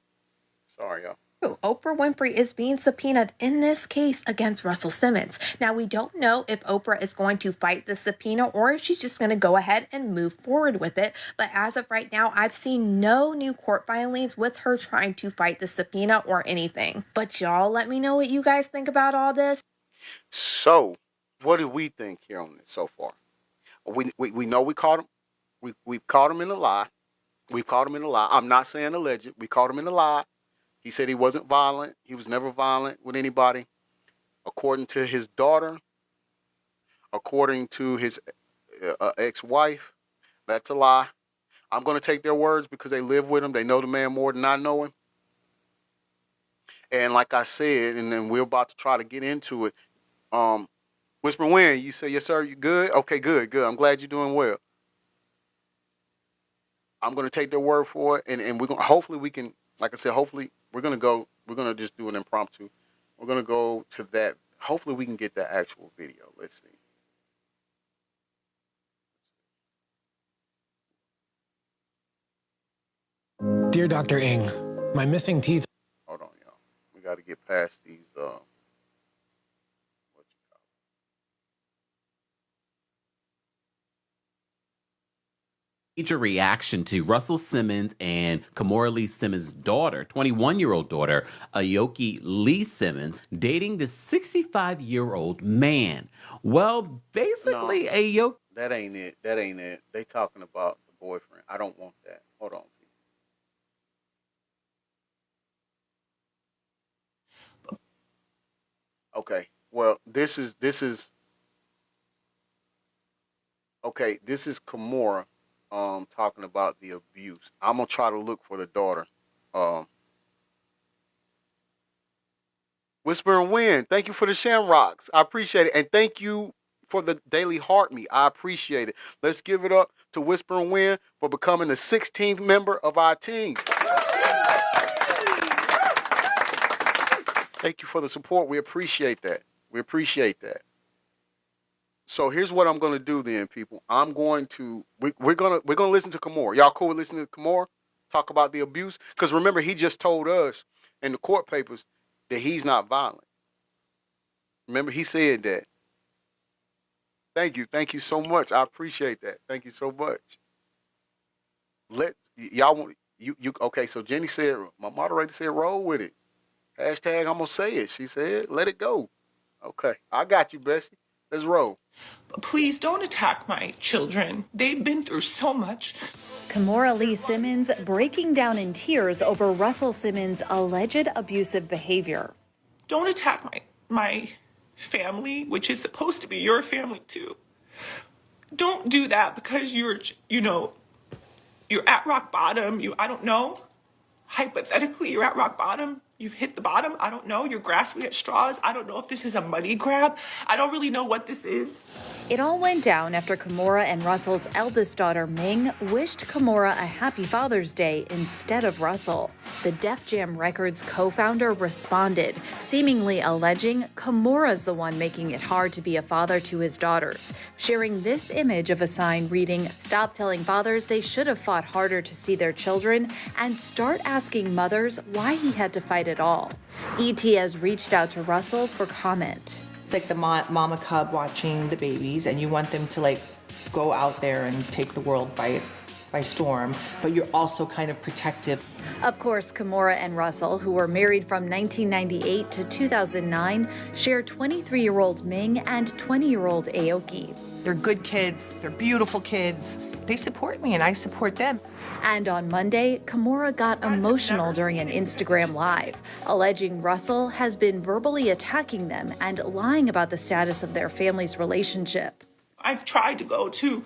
Sorry, y'all. Oprah Winfrey is being subpoenaed in this case against Russell Simmons. Now, we don't know if Oprah is going to fight the subpoena or if she's just going to go ahead and move forward with it. But as of right now, I've seen no new court filings with her trying to fight the subpoena or anything. But y'all let me know what you guys think about all this. So, what do we think here on this so far? We know we caught him. We've caught him in a lie. We've caught him in a lie. I'm not saying alleged. We caught him in a lie. He said he wasn't violent. He was never violent with anybody. According to his daughter, according to his ex-wife, that's a lie. I'm going to take their words because they live with him. They know the man more than I know him. And like I said, and then we're about to try to get into it. Whisper Win, you say, yes, sir, you good? Okay, good. I'm glad you're doing well. I'm going to take their word for it. And we're going to, hopefully we can, like I said, hopefully we're going to just do an impromptu. We're going to go to that. Hopefully we can get that actual video. Let's see. Dear Dr. Ng, my missing teeth. Hold on, y'all. We got to get past these. Major reaction to Russell Simmons and Kimora Lee Simmons' daughter, 21-year-old daughter, Aoki Lee Simmons, dating the 65-year-old man. Well, basically, No, Aoki. that ain't it. That ain't it. They talking about the boyfriend. I don't want that. Hold on. Okay. Well, this is okay. This is Kimora talking about the abuse. I'm gonna try to look for the daughter. Um Whisper and Win, thank you for the shamrocks. I appreciate it. And thank you for the daily heart me. I appreciate it. Let's give it up to Whisper and Win for becoming the 16th member of our team. Thank you for the support. We appreciate that. We appreciate that. So here's what I'm gonna do then, people. I'm going to we're gonna listen to Kimora. Y'all cool with listening to Kimora? Talk about the abuse? Because remember, he just told us in the court papers that he's not violent. Remember, he said that. Thank you so much. I appreciate that. Thank you so much. Y'all want you okay? So Jenny said, my moderator said, roll with it. Hashtag, I'm gonna say it. She said, let it go. Okay, I got you, Bessie. Let's roll. Please don't attack my children. They've been through so much. Kimora Lee Simmons breaking down in tears over Russell Simmons' alleged abusive behavior. Don't attack my family, which is supposed to be your family too. Don't do that because you're at rock bottom. I don't know. Hypothetically, you're at rock bottom. You've hit the bottom. I don't know. You're grasping at straws. I don't know if this is a money grab. I don't really know what this is. It all went down after Kimora and Russell's eldest daughter, Ming, wished Kimora a happy Father's Day instead of Russell. The Def Jam Records co-founder responded, seemingly alleging Kimora's the one making it hard to be a father to his daughters, sharing this image of a sign reading, "Stop telling fathers they should have fought harder to see their children, and start asking mothers why he had to fight at all." ET has reached out to Russell for comment. It's like the mama cub watching the babies, and you want them to like go out there and take the world by storm, but you're also kind of protective. Of course, Kimora and Russell, who were married from 1998 to 2009, share 23-year-old Ming and 20-year-old Aoki. They're good kids, they're beautiful kids. They support me and I support them. And on Monday, Kimora got emotional during an Instagram Live, alleging Russell has been verbally attacking them and lying about the status of their family's relationship. I've tried to go to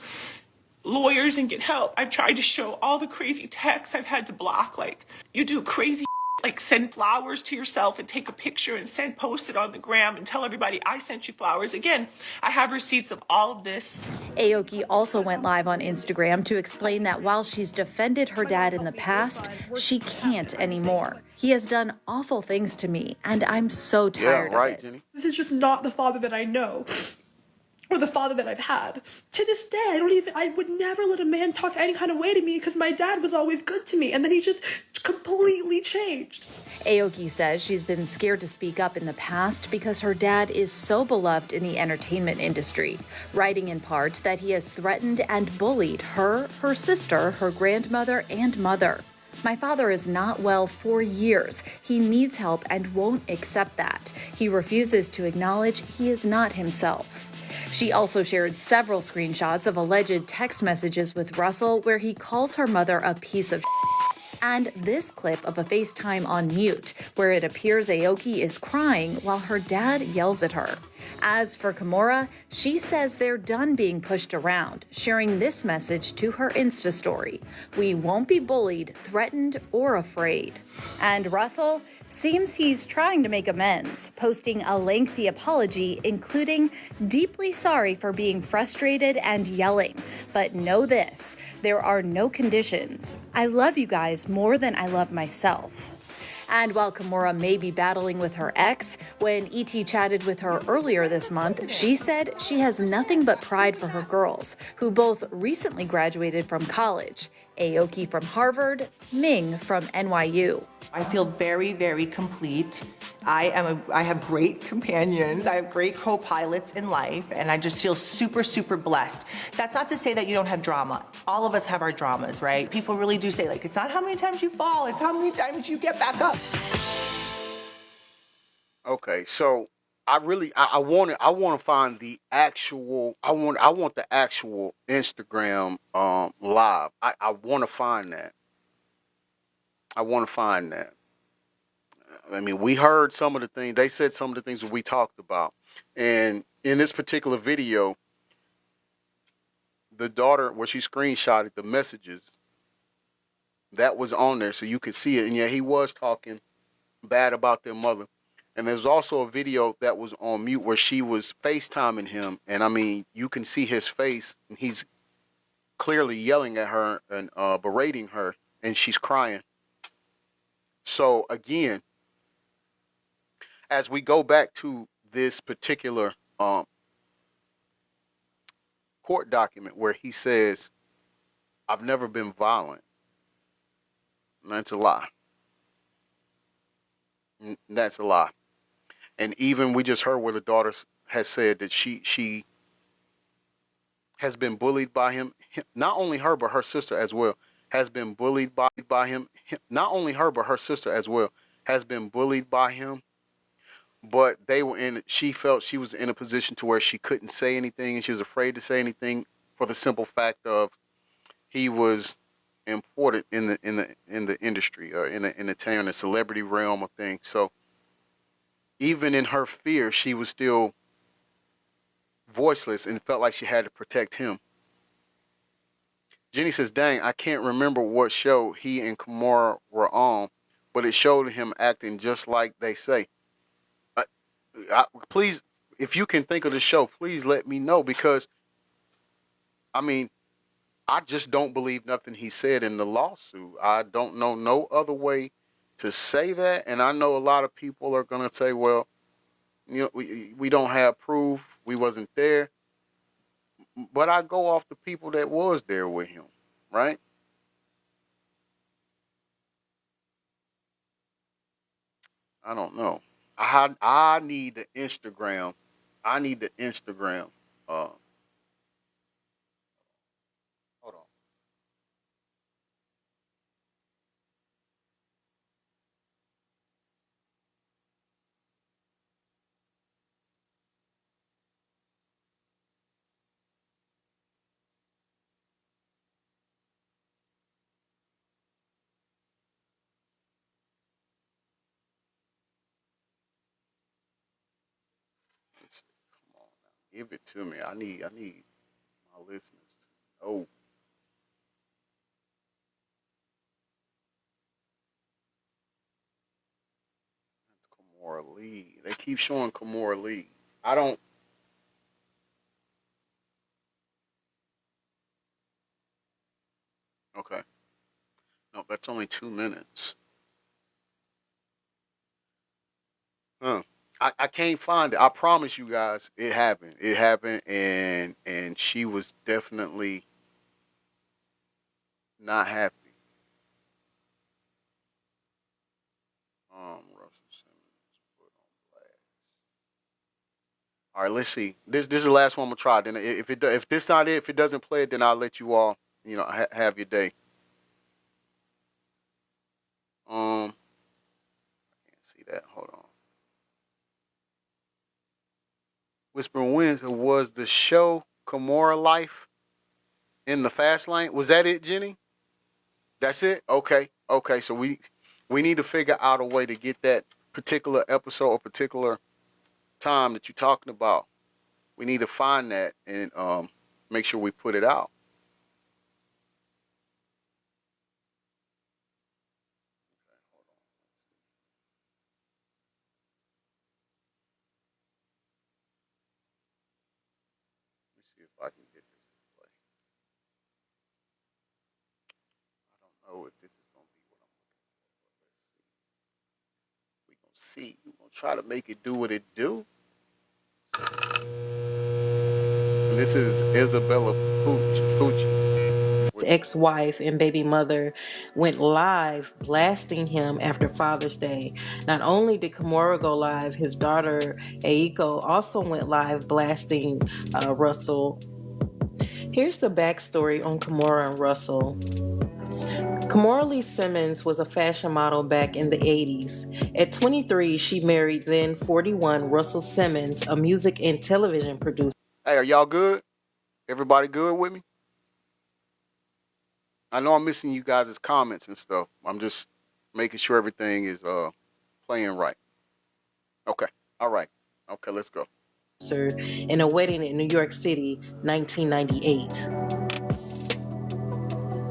lawyers and get help. I've tried to show all the crazy texts I've had to block. Like, you do crazy like send flowers to yourself and take a picture and post it on the gram and tell everybody I sent you flowers. Again, I have receipts of all of this. Aoki also went live on Instagram to explain that while she's defended her dad in the past, she can't anymore. He has done awful things to me, and I'm so tired of it. Jenny. This is just not the father that I know, or the father that I've had. To this day, I would never let a man talk any kind of way to me because my dad was always good to me, and then he just completely changed. Aoki says she's been scared to speak up in the past because her dad is so beloved in the entertainment industry, writing in part that he has threatened and bullied her, her sister, her grandmother, and mother. "My father is not well for years. He needs help and won't accept that. He refuses to acknowledge he is not himself." She also shared several screenshots of alleged text messages with Russell where he calls her mother a piece of and this clip of a FaceTime on mute, where it appears Aoki is crying while her dad yells at her. As for Kimora, she says they're done being pushed around, sharing this message to her Insta story: "We won't be bullied, threatened, or afraid." And Russell seems he's trying to make amends, posting a lengthy apology, including "deeply sorry for being frustrated and yelling, but know this, there are no conditions. I love you guys more than I love myself." And while Kimora may be battling with her ex, when ET chatted with her earlier this month, she said she has nothing but pride for her girls, who both recently graduated from college. Aoki from Harvard, Ming from NYU. I feel very, very complete. I have great companions. I have great co-pilots in life, and I just feel super, super blessed. That's not to say that you don't have drama. All of us have our dramas, right? People really do say, like, it's not how many times you fall, it's how many times you get back up. Okay, so I want to find the actual. I want the actual Instagram live. I want to find that. I want to find that. I mean, we heard some of the things, they said some of the things that we talked about. And in this particular video, the daughter, where she screenshotted the messages, that was on there so you could see it. And yeah, he was talking bad about their mother. And there's also a video that was on mute where she was FaceTiming him. And I mean, you can see his face, and he's clearly yelling at her and berating her, and she's crying. So again, as we go back to this particular court document where he says, "I've never been violent," that's a lie. That's a lie. And even we just heard where the daughter has said that she has been bullied by him. Not only her, but her sister as well has been bullied by him. Not only her, but her sister as well has been bullied by him. But they were in. She felt she was in a position to where she couldn't say anything, and she was afraid to say anything for the simple fact of he was important in the industry or in the town, the celebrity realm of things. So even in her fear, she was still voiceless and felt like she had to protect him. Jenny says, "Dang, I can't remember what show he and Kimora were on, but it showed him acting just like they say." I, please, if you can think of the show, please let me know because I mean, I just don't believe nothing he said in the lawsuit. I don't know no other way to say that, and I know a lot of people are gonna say, "Well, we don't have proof. We wasn't there." But I go off the people that was there with him, right? I don't know. I need the Instagram. I need the Instagram. Uh, Hold on. Let's see. Come on now, give it to me. I need my listeners. Oh, that's Kimora Lee. They keep showing Kimora Lee. I don't. Okay. No, that's only 2 minutes. Huh. I can't find it. I promise you guys, it happened. It happened, and she was definitely not happy. Russell Simmons put on blast. All right, let's see. This is the last one I'm gonna try. Then if this not it, if it doesn't play it, then I'll let you all have your day. Can't see that. Hold on. Whispering Winds was the show Kimora Life in the Fast Lane. Was that it, Jenny? That's it. Okay. Okay. So we need to figure out a way to get that particular episode or particular time that you're talking about. We need to find that and make sure we put it out. Let me see if I can get this to play. I don't know if this is gonna be what I'm looking for, but let's see. We gonna see. We gonna try to make it do what it do. And this is Isabella Pucci. Ex-wife and baby mother went live blasting him after Father's Day. Not only did Kimora go live, his daughter Aiko also went live blasting Russell. Here's the backstory on Kimora and Russell. Kimora Lee Simmons was a fashion model back in the 80s. At 23, she married then 41 Russell Simmons, a music and television producer. Hey, are y'all good? Everybody good with me? I know I'm missing you guys' comments and stuff. I'm just making sure everything is playing right. Okay. All right. Okay, let's go. In a wedding in New York City, 1998.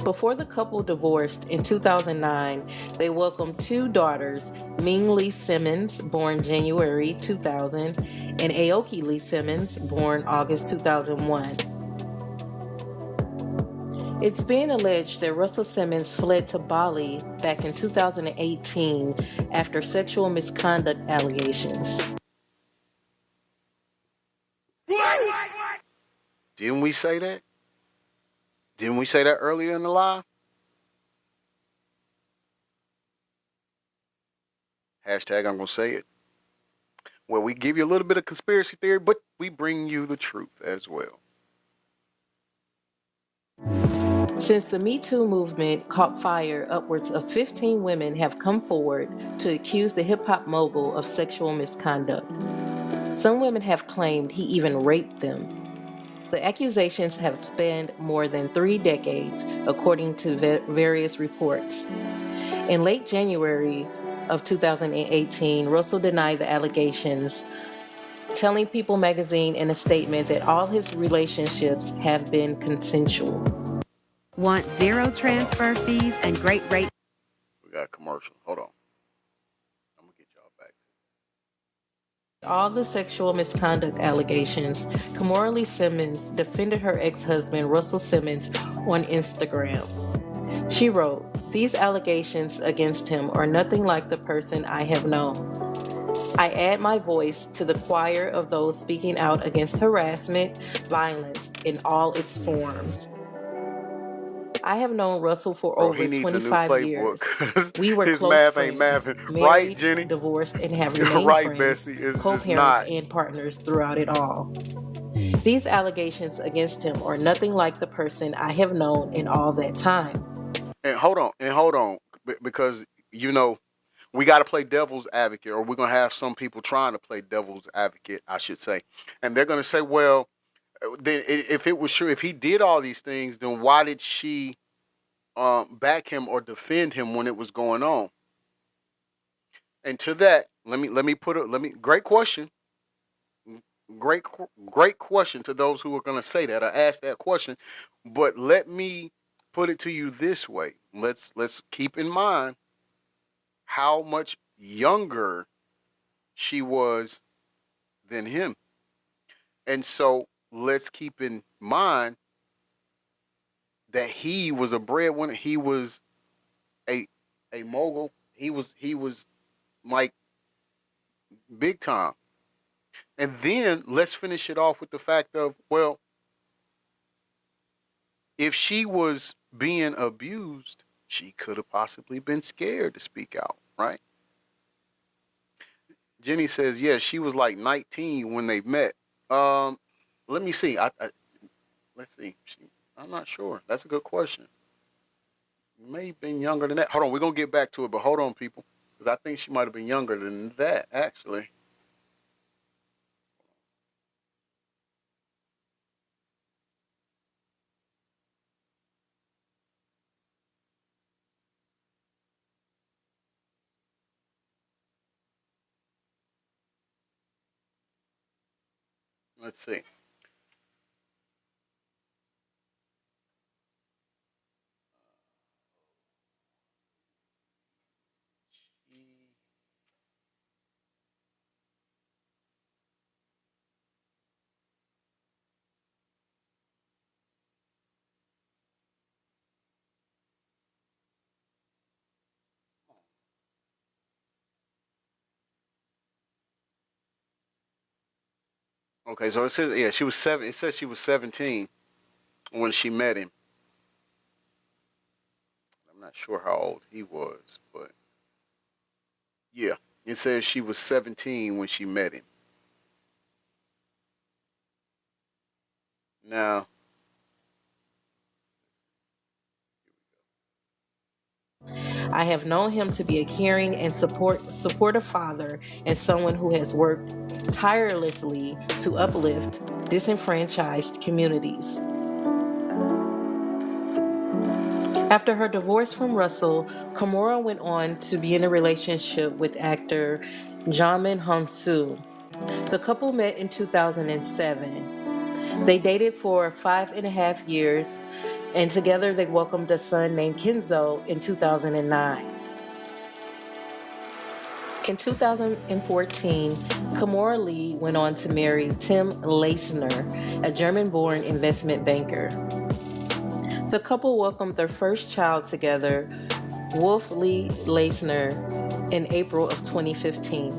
Before the couple divorced in 2009, they welcomed two daughters, Ming Lee Simmons, born January 2000, and Aoki Lee Simmons, born August 2001. It's been alleged that Russell Simmons fled to Bali back in 2018 after sexual misconduct allegations. Didn't we say that? Didn't we say that earlier in the live? Hashtag I'm gonna say it. Well, we give you a little bit of conspiracy theory, but we bring you the truth as well. Since the Me Too movement caught fire, upwards of 15 women have come forward to accuse the hip-hop mogul of sexual misconduct. Some women have claimed he even raped them. The accusations have spanned more than 3 decades, according to various reports. In late January of 2018, Russell denied the allegations, telling People magazine in a statement that all his relationships have been consensual. Want zero transfer fees and great rate? We got a commercial. Hold on. I'm going to get y'all back. All the sexual misconduct allegations, Kimora Lee Simmons defended her ex-husband Russell Simmons on Instagram. She wrote, "These allegations against him are nothing like the person I have known. I add my voice to the choir of those speaking out against harassment, violence in all its forms. I have known Russell for over 25 years. We were His close math friends, ain't mathing. married, Right, Jenny? divorced, and have You're remained right, friends, Bessie. It's just co-parents, not. and partners throughout it all. These allegations against him are nothing like the person I have known in all that time." And hold on, because we got to play devil's advocate, or we're gonna have some people trying to play devil's advocate, I should say, and they're gonna say, well, then if it was true, if he did all these things, then why did she back him or defend him when it was going on? And to that, great question, great question to those who are gonna say that or ask that question, but let me put it to you this way. Let's keep in mind how much younger she was than him. And so let's keep in mind that he was a breadwinner. He was a mogul. He was like big time. And then let's finish it off with the fact of, well, if she was being abused, she could have possibly been scared to speak out, right? Jenny says, yes, she was like 19 when they met. Let me see. Let's see. I'm not sure. That's a good question. May have been younger than that. Hold on, we're gonna get back to it, but hold on, people, because I think she might have been younger than that, actually. Let's see. Okay, so it says, yeah, she was seven. It says she was 17 when she met him. I'm not sure how old he was, but yeah, it says she was 17 when she met him. Now, "I have known him to be a caring and supportive father and someone who has worked tirelessly to uplift disenfranchised communities." After her divorce from Russell, Kimora went on to be in a relationship with actor Jamin Honsu. The couple met in 2007. They dated for 5.5 years, and together they welcomed a son named Kenzo in 2009. In 2014, Kimora Lee went on to marry Tim Leisner, a German-born investment banker. The couple welcomed their first child together, Wolf Lee Leisner, in April of 2015.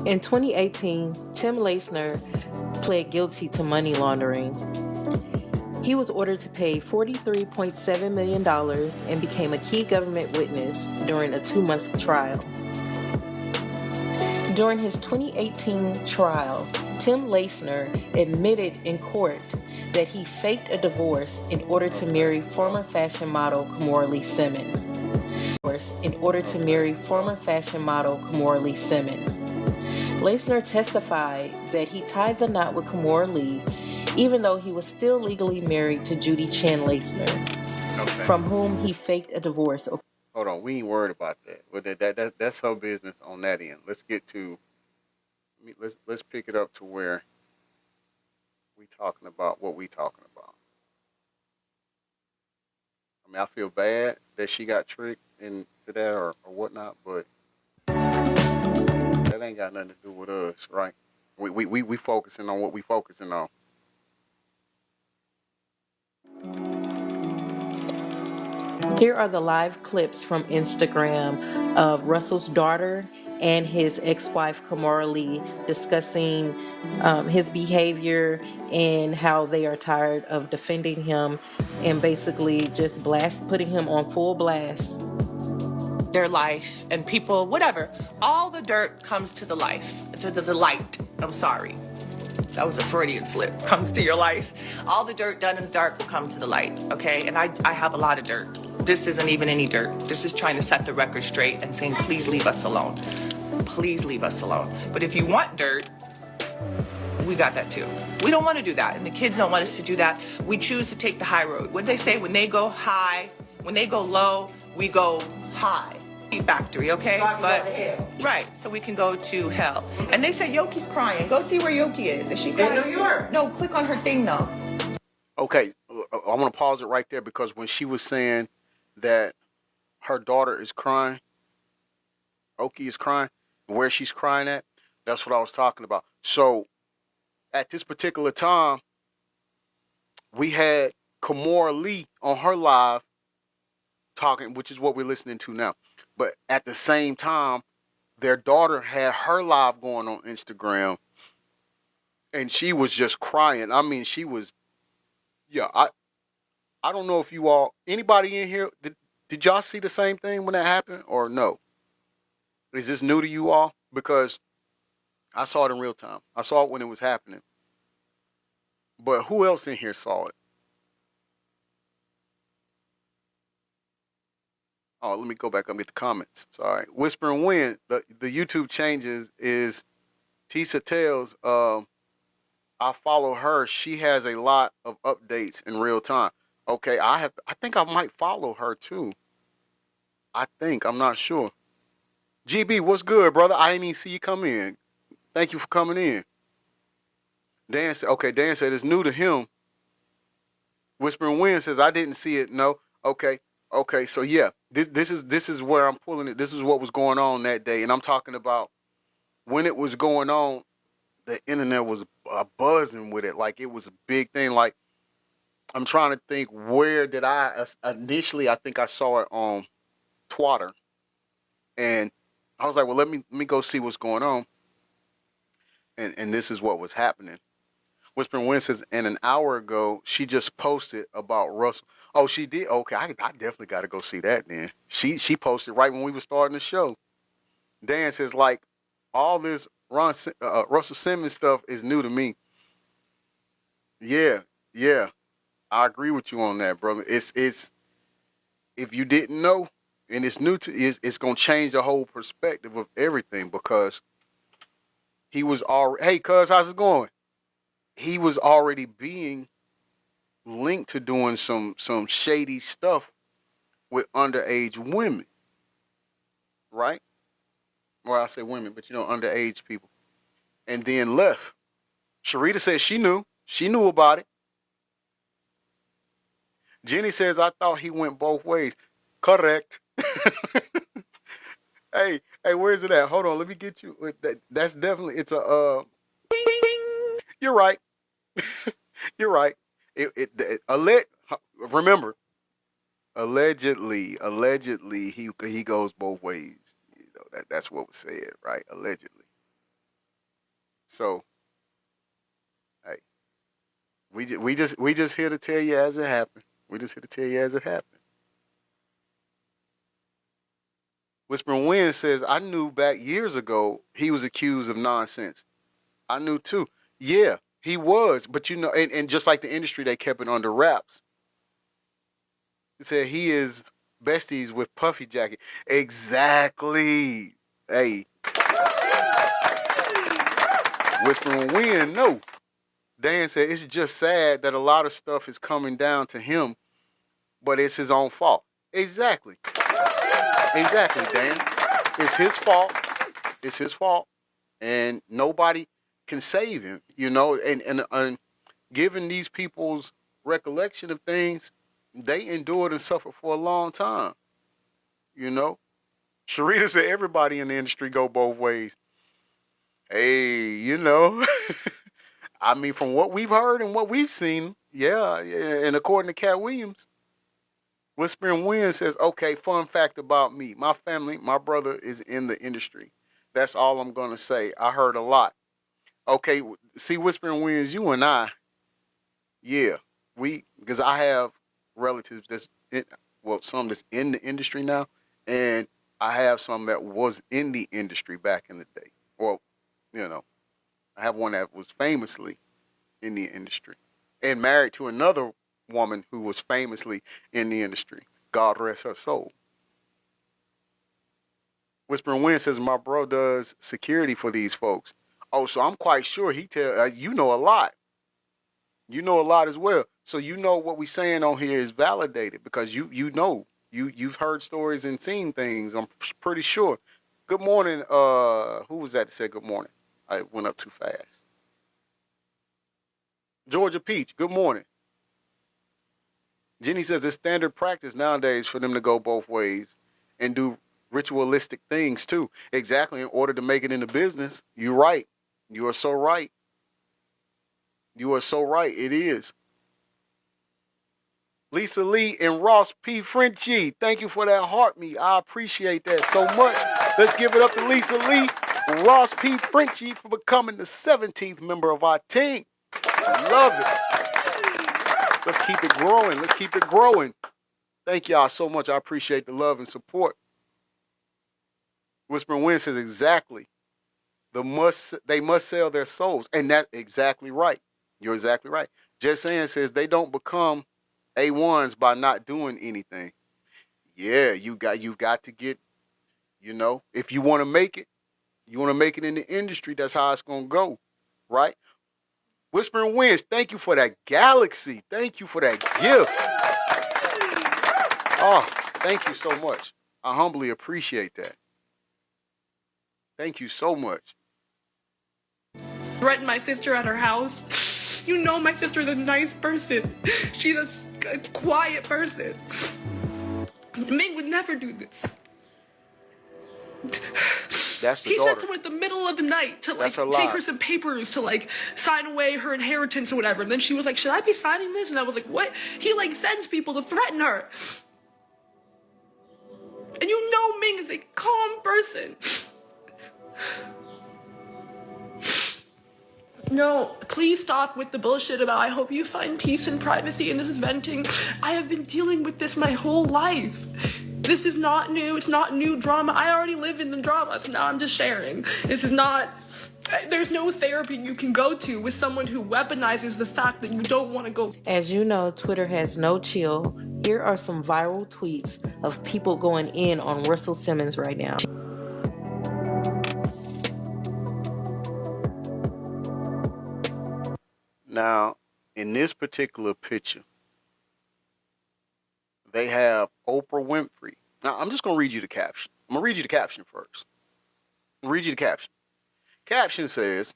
In 2018, Tim Leisner pled guilty to money laundering. He was ordered to pay $43.7 million and became a key government witness during a 2-month trial. During his 2018 trial, Tim Leisner admitted in court that he faked a divorce in order to marry former fashion model Kimora Lee Simmons. Leisner testified that he tied the knot with Kimora Lee, even though he was still legally married to Judy Chen Leisner, from whom he faked a divorce. Hold on, we ain't worried about that. But that's her business on that end. Let's get to. Let's pick it up to where we talking about what we talking about. I mean, I feel bad that she got tricked into that or whatnot, but that ain't got nothing to do with us, right? We focusing on what we focusing on. Here are the live clips from Instagram of Russell's daughter and his ex-wife Kimora Lee discussing his behavior and how they are tired of defending him and basically just putting him on full blast. Their life and people, whatever. All the dirt comes to the light. I'm sorry. That was a Freudian slip. Comes to your life. All the dirt done in the dark will come to the light, okay? And I have a lot of dirt. This isn't even any dirt. This is trying to set the record straight and saying, please leave us alone. Please leave us alone. But if you want dirt, we got that too. We don't want to do that, and the kids don't want us to do that. We choose to take the high road. What do they say? When they go high, when they go low, we go high. Factory, okay? But right, so we can go to hell. And they say Yoki's crying. Go see where Yoki is. Is she crying? In New York. No, click on her thing though. Okay, I want to pause it right there because when she was saying that her daughter is crying, Oki is crying, where she's crying at, that's what I was talking about. So at this particular time, we had Kimora Lee on her live talking, which is what we're listening to now. But at the same time, their daughter had her live going on Instagram, and she was just crying. I mean, she was, yeah. I don't know if you all, anybody in here, did y'all see the same thing when that happened or no? Is this new to you all? Because I saw it in real time. I saw it when it was happening. But who else in here saw it? Oh, let me go back up and get the comments. Sorry. Whispering Wind, the YouTube changes is Tisa tells, I follow her. She has a lot of updates in real time. Okay, I think I might follow her too. I'm not sure. GB, what's good, brother? I didn't even see you come in. Thank you for coming in. Dan said it's new to him. Whispering Wind says, I didn't see it. No. Okay, so yeah, this is where I'm pulling it. This is what was going on that day. And I'm talking about when it was going on, the internet was buzzing with it. Like it was a big thing. Like I'm trying to think, where did I initially, I think I saw it on Twitter. And I was like, well, let me go see what's going on. And this is what was happening. Whispering Wind says, and an hour ago, she just posted about Russell. Oh, she did? Okay, I definitely got to go see that then. She posted right when we were starting the show. Dan says, like, all this Russell Simmons stuff is new to me. Yeah, I agree with you on that, brother. It's if you didn't know, and it's new to it's gonna change the whole perspective of everything because he was already. Hey, cuz, how's it going? He was already being linked to doing some shady stuff with underage women, right? Well, I say women, but underage people, and then left. Sharita says she knew about it. Jenny says, I thought he went both ways. Correct. Hey, where's it at? Hold on, let me get you. That's definitely, it's a, you're right. You're right. Remember, allegedly, he goes both ways. That's what was said, right? Allegedly. So, hey, we just here to tell you as it happened. We just here to tell you as it happened. Whispering Wind says, I knew back years ago he was accused of nonsense. I knew too. Yeah, He was, but you know, and just like the industry, they kept it under wraps. He said he is besties with Puffy Jacket. Exactly. Hey, Whispering Wind, no. Dan said it's just sad that a lot of stuff is coming down to him, but it's his own fault. Exactly. Exactly, Dan. It's his fault. It's his fault. And nobody can save him, you know, and given these people's recollection of things, they endured and suffered for a long time, you know. Sharita said everybody in the industry go both ways. Hey, you know, I mean, from what we've heard and what we've seen, yeah, and according to Cat Williams, Whispering Wind says, okay, fun fact about me. My family, my brother is in the industry. That's all I'm going to say. I heard a lot. Okay, see, Whispering Winds, you and I, yeah, because I have relatives some that's in the industry now, and I have some that was in the industry back in the day. Well, you know, I have one that was famously in the industry and married to another woman who was famously in the industry. God rest her soul. Whispering Wind says my bro does security for these folks. Oh, so I'm quite sure he you know a lot. You know a lot as well. So you know what we saying on here is validated because you know you've heard stories and seen things. I'm pretty sure. Good morning. Who was that said good morning? I went up too fast. Georgia Peach. Good morning. Jenny says it's standard practice nowadays for them to go both ways and do ritualistic things too. Exactly, in order to make it in the business. You're right. You are so right. You are so right. It is. Lisa Lee and Ross P. Frenchie, thank you for that heart me. I appreciate that so much. Let's give it up to Lisa Lee, Ross P. Frenchie for becoming the 17th member of our team. Love it. Let's keep it growing. Let's keep it growing. Thank y'all so much. I appreciate the love and support. Whispering Wind says exactly. They must sell their souls. And that's exactly right. You're exactly right. Just saying says they don't become A1s by not doing anything. Yeah, you got to get, you know, if you want to make it, you want to make it in the industry, that's how it's going to go, right? Whispering Winds, thank you for that galaxy. Thank you for that gift. Oh, thank you so much. I humbly appreciate that. Thank you so much. Threatened my sister at her house. You know my sister's a nice person. She's a quiet person. Ming would never do this. That's the he daughter. sent her in the middle of the night to like take her some papers to like sign away her inheritance or whatever. And then she was like, should I be signing this? And I was like, what? He like sends people to threaten her. And you know Ming is a calm person. No, please stop with the bullshit about I hope you find peace and privacy and this is venting. I have been dealing with this my whole life. This is not new. It's not new drama. I already live in the drama, so now I'm just sharing. This is not... There's no therapy you can go to with someone who weaponizes the fact that you don't want to go. As you know, Twitter has no chill. Here are some viral tweets of people going in on Russell Simmons right now. Now, in this particular picture, they have Oprah Winfrey. Now, I'm just going to read you the caption. I'm going to read you the caption first. I'll read you the caption. Caption says,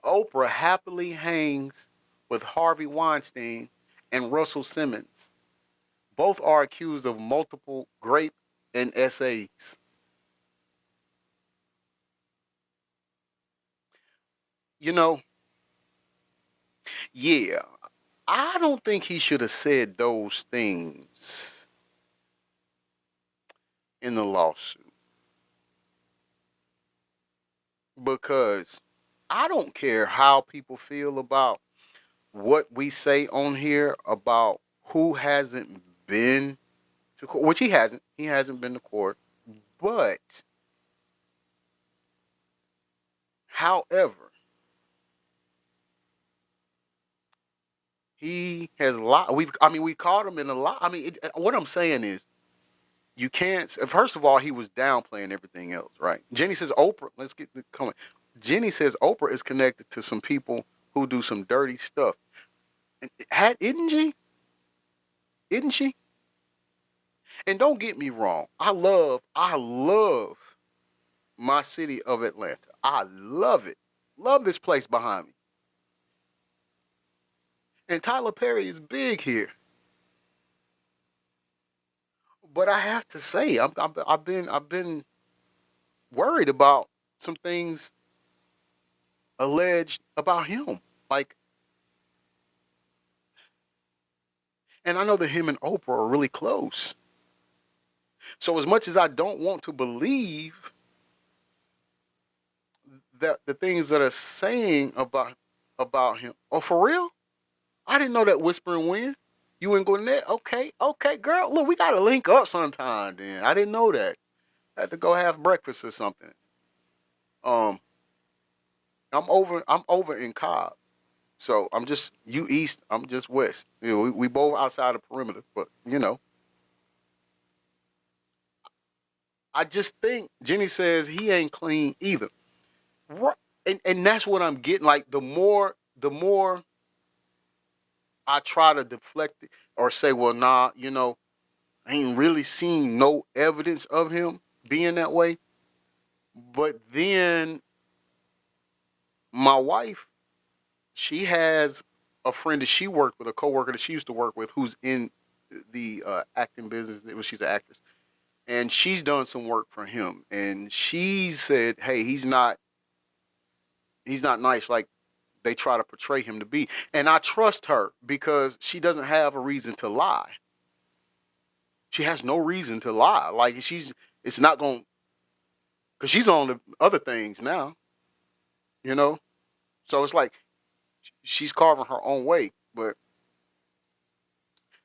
Oprah happily hangs with Harvey Weinstein and Russell Simmons. Both are accused of multiple rape and essays. You know, yeah, I don't think he should have said those things in the lawsuit. Because I don't care how people feel about what we say on here about who hasn't been to court, which he hasn't. He hasn't been to court. But, however, He has lied. We caught him in a lie. What I'm saying is, you can't. First of all, he was downplaying everything else, right? Jenny says Oprah. Let's get the comment. Jenny says Oprah is connected to some people who do some dirty stuff. Isn't she? Isn't she? And don't get me wrong. I love my city of Atlanta. I love it. Love this place behind me. And Tyler Perry is big here. But I have to say, I've been worried about some things alleged about him. Like, and I know that him and Oprah are really close. So as much as I don't want to believe that the things that are saying about him, oh for real? I didn't know that Whispering Wind. You ain't going there? Okay, okay, girl. Look, we gotta link up sometime. Then I didn't know that. I had to go have breakfast or something. Um, I'm over in Cobb. So I'm just you east, I'm just west. We both outside the perimeter, but I just think Jenny says he ain't clean either. Right. And that's what I'm getting. Like the more I try to deflect it or say, well, nah, I ain't really seen no evidence of him being that way. But then my wife, she has a friend that she worked with, a coworker that she used to work with, who's in the acting business. She's an actress, and she's done some work for him. And she said, "Hey, he's not nice like they try to portray him to be." And I trust her because she doesn't have a reason to lie. She has no reason to lie. Like it's not going because she's on the other things now, you know. So it's like she's carving her own way. But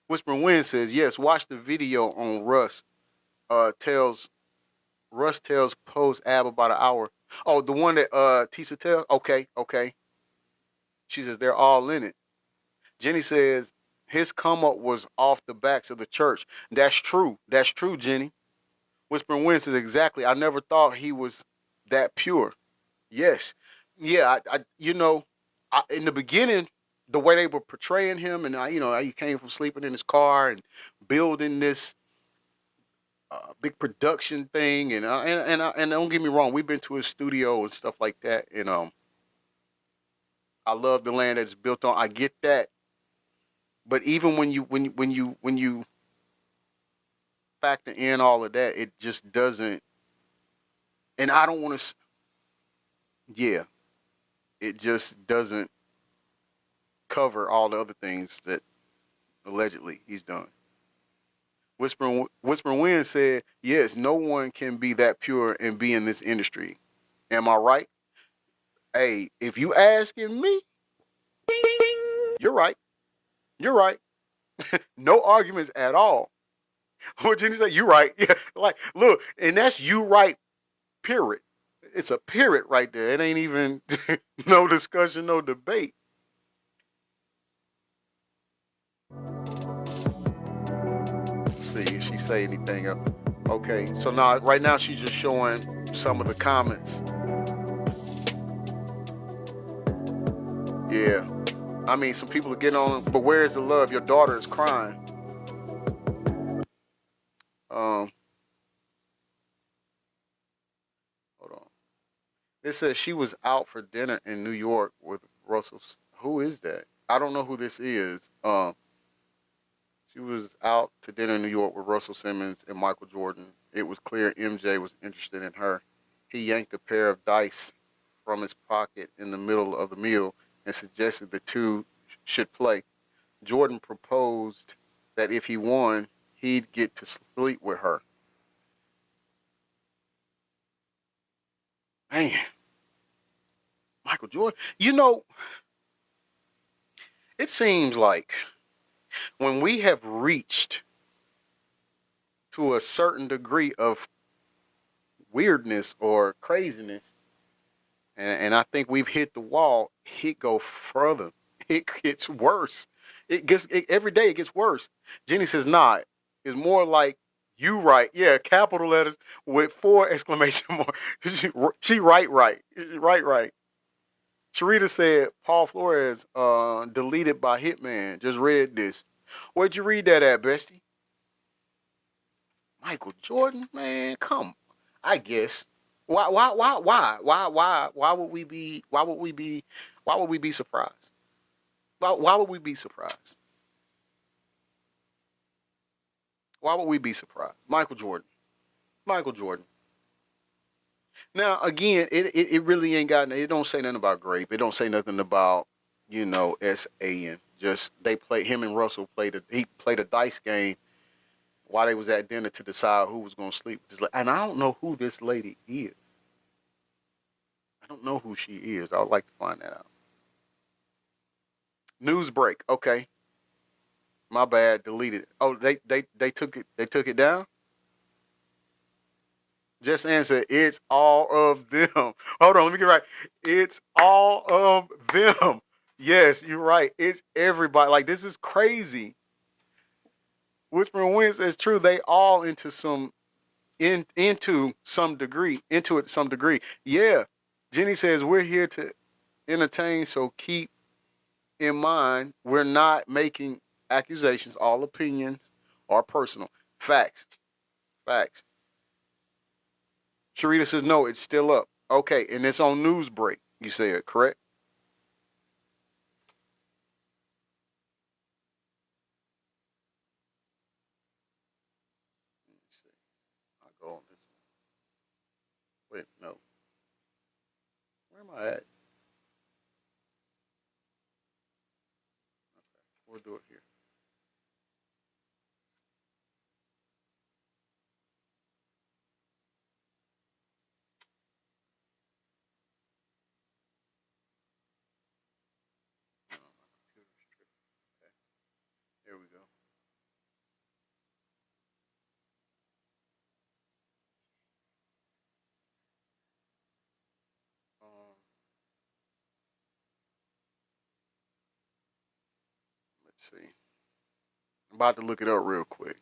Whispering Wind says yes. Watch the video on Russ. Tells Russ tells post ab about an hour. Oh, the one that Tisa tells. Okay, okay. She says they're all in it. Jenny says his come up was off the backs of the church. That's true. That's true, Jenny. Whispering Wind says exactly. I never thought he was that pure. Yes. Yeah, in the beginning, the way they were portraying him, and he came from sleeping in his car and building this big production thing, and don't get me wrong, we've been to his studio and stuff like that, and I love the land that's built on. I get that, but even when you factor in all of that, it just doesn't. And I don't want to. Yeah, it just doesn't cover all the other things that allegedly he's done. Whispering Wind said, "Yes, no one can be that pure and be in this industry." Am I right? Hey, if you asking me, you're right. You're right. No arguments at all. What did you say? You right. Yeah. Like, look, and that's you right. Period. It's a period right there. It ain't even no discussion, no debate. Let's see if she say anything else. Okay, so now right now she's just showing some of the comments. Yeah, some people are getting on. But where is the love? Your daughter is crying. Um, Hold on. It says she was out for dinner in New York with Russell. Who is that? I don't know who this is. She was out to dinner in New York with Russell Simmons and Michael Jordan. It was clear MJ was interested in her. He yanked a pair of dice from his pocket in the middle of the meal and suggested the two should play. Jordan proposed that if he won, he'd get to sleep with her. Man, Michael Jordan. It seems like when we have reached to a certain degree of weirdness or craziness, and I think we've hit the wall, it go further. It gets worse. Every day it gets worse. Jenny says, nah, it's more like you right. Yeah, capital letters with 4 exclamation marks. She right. Right. Sharita said Paul Flores deleted by Hitman. Just read this. Where'd you read that at, bestie? Michael Jordan, man, come. I guess. Why would we be? Why would we be? Why would we be surprised? Why would we be surprised? Why would we be surprised? Michael Jordan. Michael Jordan. Now again, it really ain't got. It don't say nothing about grape. It don't say nothing about SAN. Just they play. Him and Russell played. He played a dice game while they was at dinner to decide who was gonna sleep. And I don't know who this lady is. I don't know who she is. I would like to find that out. News break. Okay, my bad. Deleted it. Oh, they took it. They took it down. Just answer. It's all of them. Hold on. Let me get right. It's all of them. Yes, you're right. It's everybody. Like this is crazy. Whispering Wind says true. They all into some degree. Into it some degree. Yeah. Jenny says we're here to entertain. So keep in mind we're not making accusations. All opinions are personal. Facts. Facts. Sharita says, no, it's still up. Okay, and it's on news break. You said, correct? Let me see. I'll go on this one. Wait, no. Where am I at? Okay, we'll do it here. No, my computer's tripping. Okay, here we go. Um, let's see. I'm about to look it up real quick.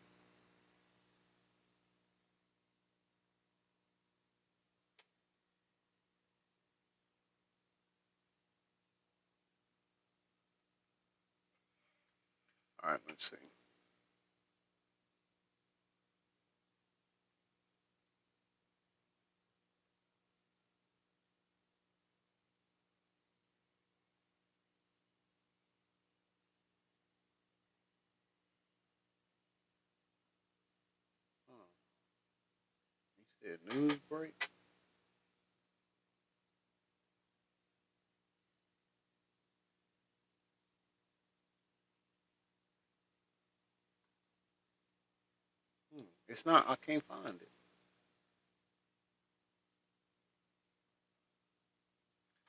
All right, let's see. Huh. You said news break? It's not. I can't find it.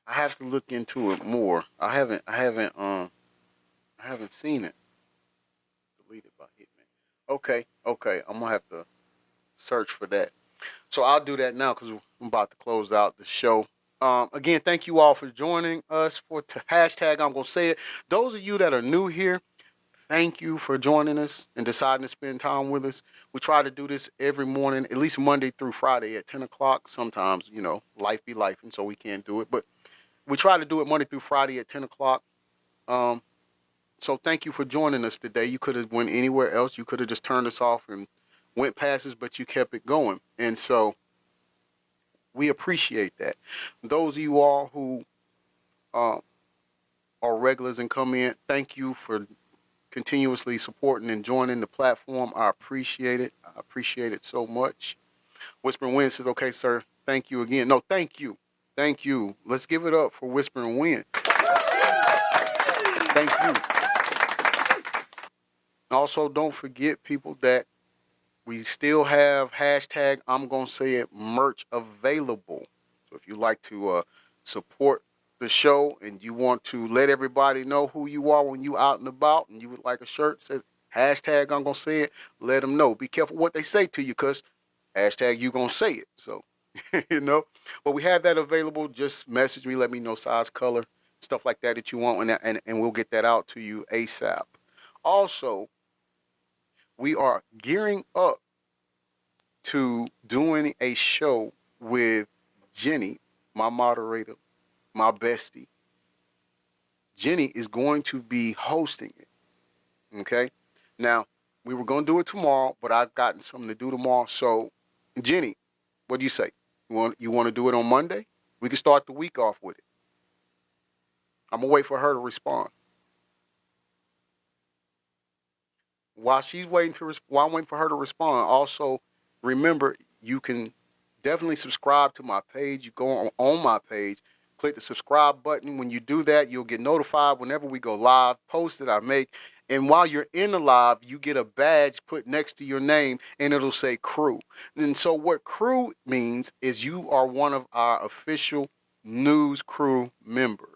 I have to look into it more. I haven't seen it. Deleted by Hitman. Okay. I'm gonna have to search for that. So I'll do that now because I'm about to close out the show. Again, thank you all for joining us for hashtag I'm gonna say it. Those of you that are new here, thank you for joining us and deciding to spend time with us. We try to do this every morning, at least Monday through Friday at 10 o'clock. Sometimes, life be life, and so we can't do it. But we try to do it Monday through Friday at 10 o'clock. Um, so thank you for joining us today. You could have went anywhere else. You could have just turned us off and went past us, but you kept it going. And so we appreciate that. Those of you all who uh, are regulars and come in, thank you for continuously supporting and joining the platform. I appreciate it. I appreciate it so much. Whispering Wind says, okay, sir, thank you again. No, thank you. Thank you. Let's give it up for Whispering Wind. Thank you. Also, don't forget, people, that we still have hashtag I'm gonna say it merch available. So if you like to support the show and you want to let everybody know who you are when you out and about and you would like a shirt that says hashtag I'm gonna say it, let them know. Be careful what they say to you because hashtag you gonna say it. So but we have that available. Just message me, let me know size, color, stuff like that you want, and we'll get that out to you ASAP. Also, we are gearing up to doing a show with Jenny, my moderator, my bestie. Jenny is going to be hosting it. Okay? Now, we were going to do it tomorrow, but I've gotten something to do tomorrow. So, Jenny, what do you say? You want to do it on Monday? We can start the week off with it. I'm going to wait for her to respond. While I'm waiting for her to respond, also remember you can definitely subscribe to my page. You go on my page, click the subscribe button. When you do that, you'll get notified whenever we go live, post that I make. And while you're in the live, you get a badge put next to your name and it'll say crew. And so what crew means is you are one of our official news crew members.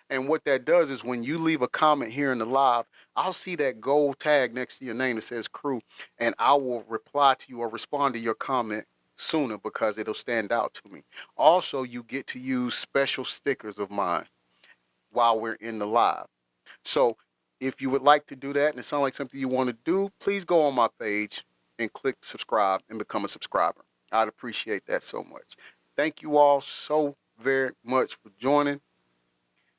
And what that does is when you leave a comment here in the live, I'll see that gold tag next to your name that says crew, and I will reply to you or respond to your comment sooner because it'll stand out to me. Also, you get to use special stickers of mine while we're in the live. So if you would like to do that and it sounds like something you want to do, please go on my page and click subscribe and become a subscriber. I'd appreciate that so much. Thank you all so very much for joining.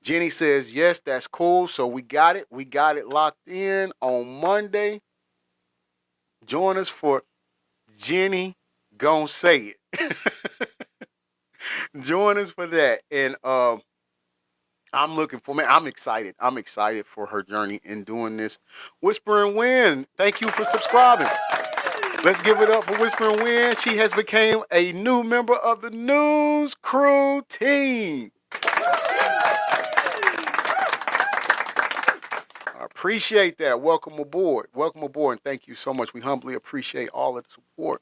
Jenny says, yes, that's cool. So we got it. We got it locked in on Monday. Join us for Jenny Gon' Say It. Join us for that. And I'm excited. I'm excited for her journey in doing this. Whisper and Win, thank you for subscribing. Let's give it up for Whisper and Win. She has become a new member of the News Crew team. Appreciate that. Welcome aboard. Welcome aboard, and thank you so much. We humbly appreciate all of the support.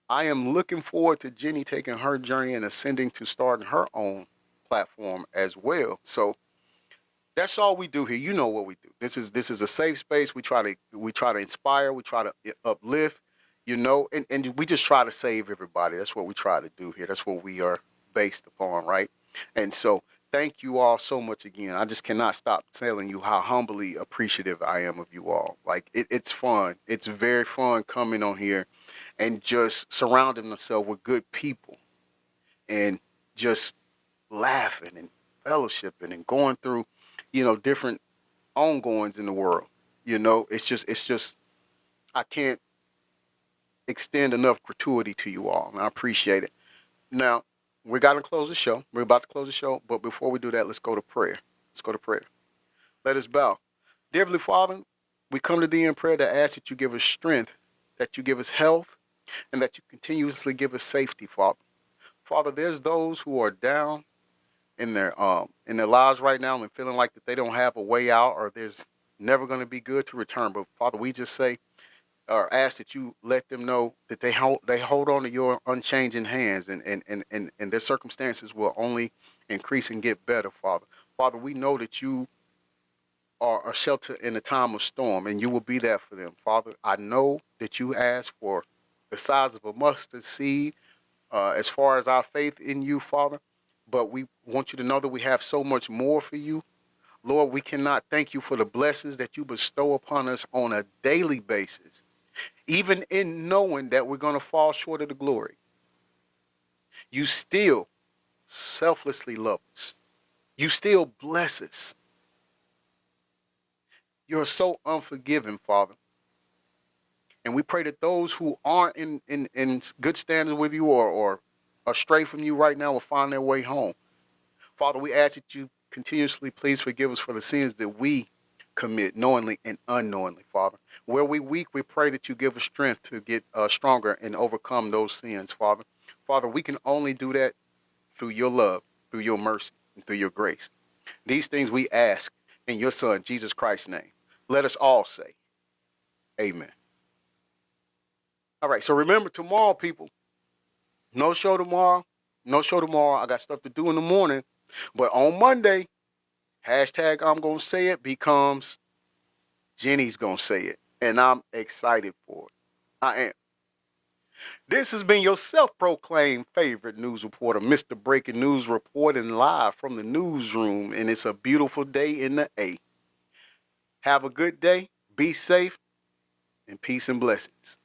I am looking forward to Jenny taking her journey and ascending to starting her own platform as well. So that's all we do here. You know what we do. This is a safe space. We try to inspire. We try to uplift. And we just try to save everybody. That's what we try to do here. That's what we are based upon, right? And so thank you all so much again. I just cannot stop telling you how humbly appreciative I am of you all. Like, it's fun. It's very fun coming on here and just surrounding myself with good people and just laughing and fellowshipping and going through, different ongoings in the world. It's just, I can't extend enough gratuity to you all, and I appreciate it. Now, we got to close the show. We're about to close the show, but before we do that, let's go to prayer. Let's go to prayer. Let us bow. Dear Heavenly Father, we come to thee in prayer to ask that you give us strength, that you give us health, and that you continuously give us safety, Father. Father, there's those who are down in their lives right now and feeling like that they don't have a way out or there's never going to be good to return. But Father, we just say or ask that you let them know that they hold on to your unchanging hands and their circumstances will only increase and get better, Father. Father, we know that you are a shelter in a time of storm and you will be there for them. Father, I know that you ask for the size of a mustard seed as far as our faith in you, Father. But we want you to know that we have so much more for you. Lord, we cannot thank you for the blessings that you bestow upon us on a daily basis. Even in knowing that we're going to fall short of the glory, you still selflessly love us. You still bless us. You're so unforgiving, Father. And we pray that those who aren't in good standing with you or astray from you right now will find their way home. Father, we ask that you continuously please forgive us for the sins that we commit knowingly and unknowingly, Father. Where we weak, we pray that you give us strength to get stronger and overcome those sins, Father. Father, we can only do that through your love, through your mercy, and through your grace. These things we ask in your Son, Jesus Christ's name. Let us all say, amen. All right, so remember tomorrow, people. No show tomorrow. No show tomorrow. I got stuff to do in the morning. But on Monday, hashtag I'm going to say it becomes Jenny's going to say it. And I'm excited for it. I am. This has been your self-proclaimed favorite news reporter, Mr. Breaking News, reporting live from the newsroom. And it's a beautiful day in the A. Have a good day. Be safe. And peace and blessings.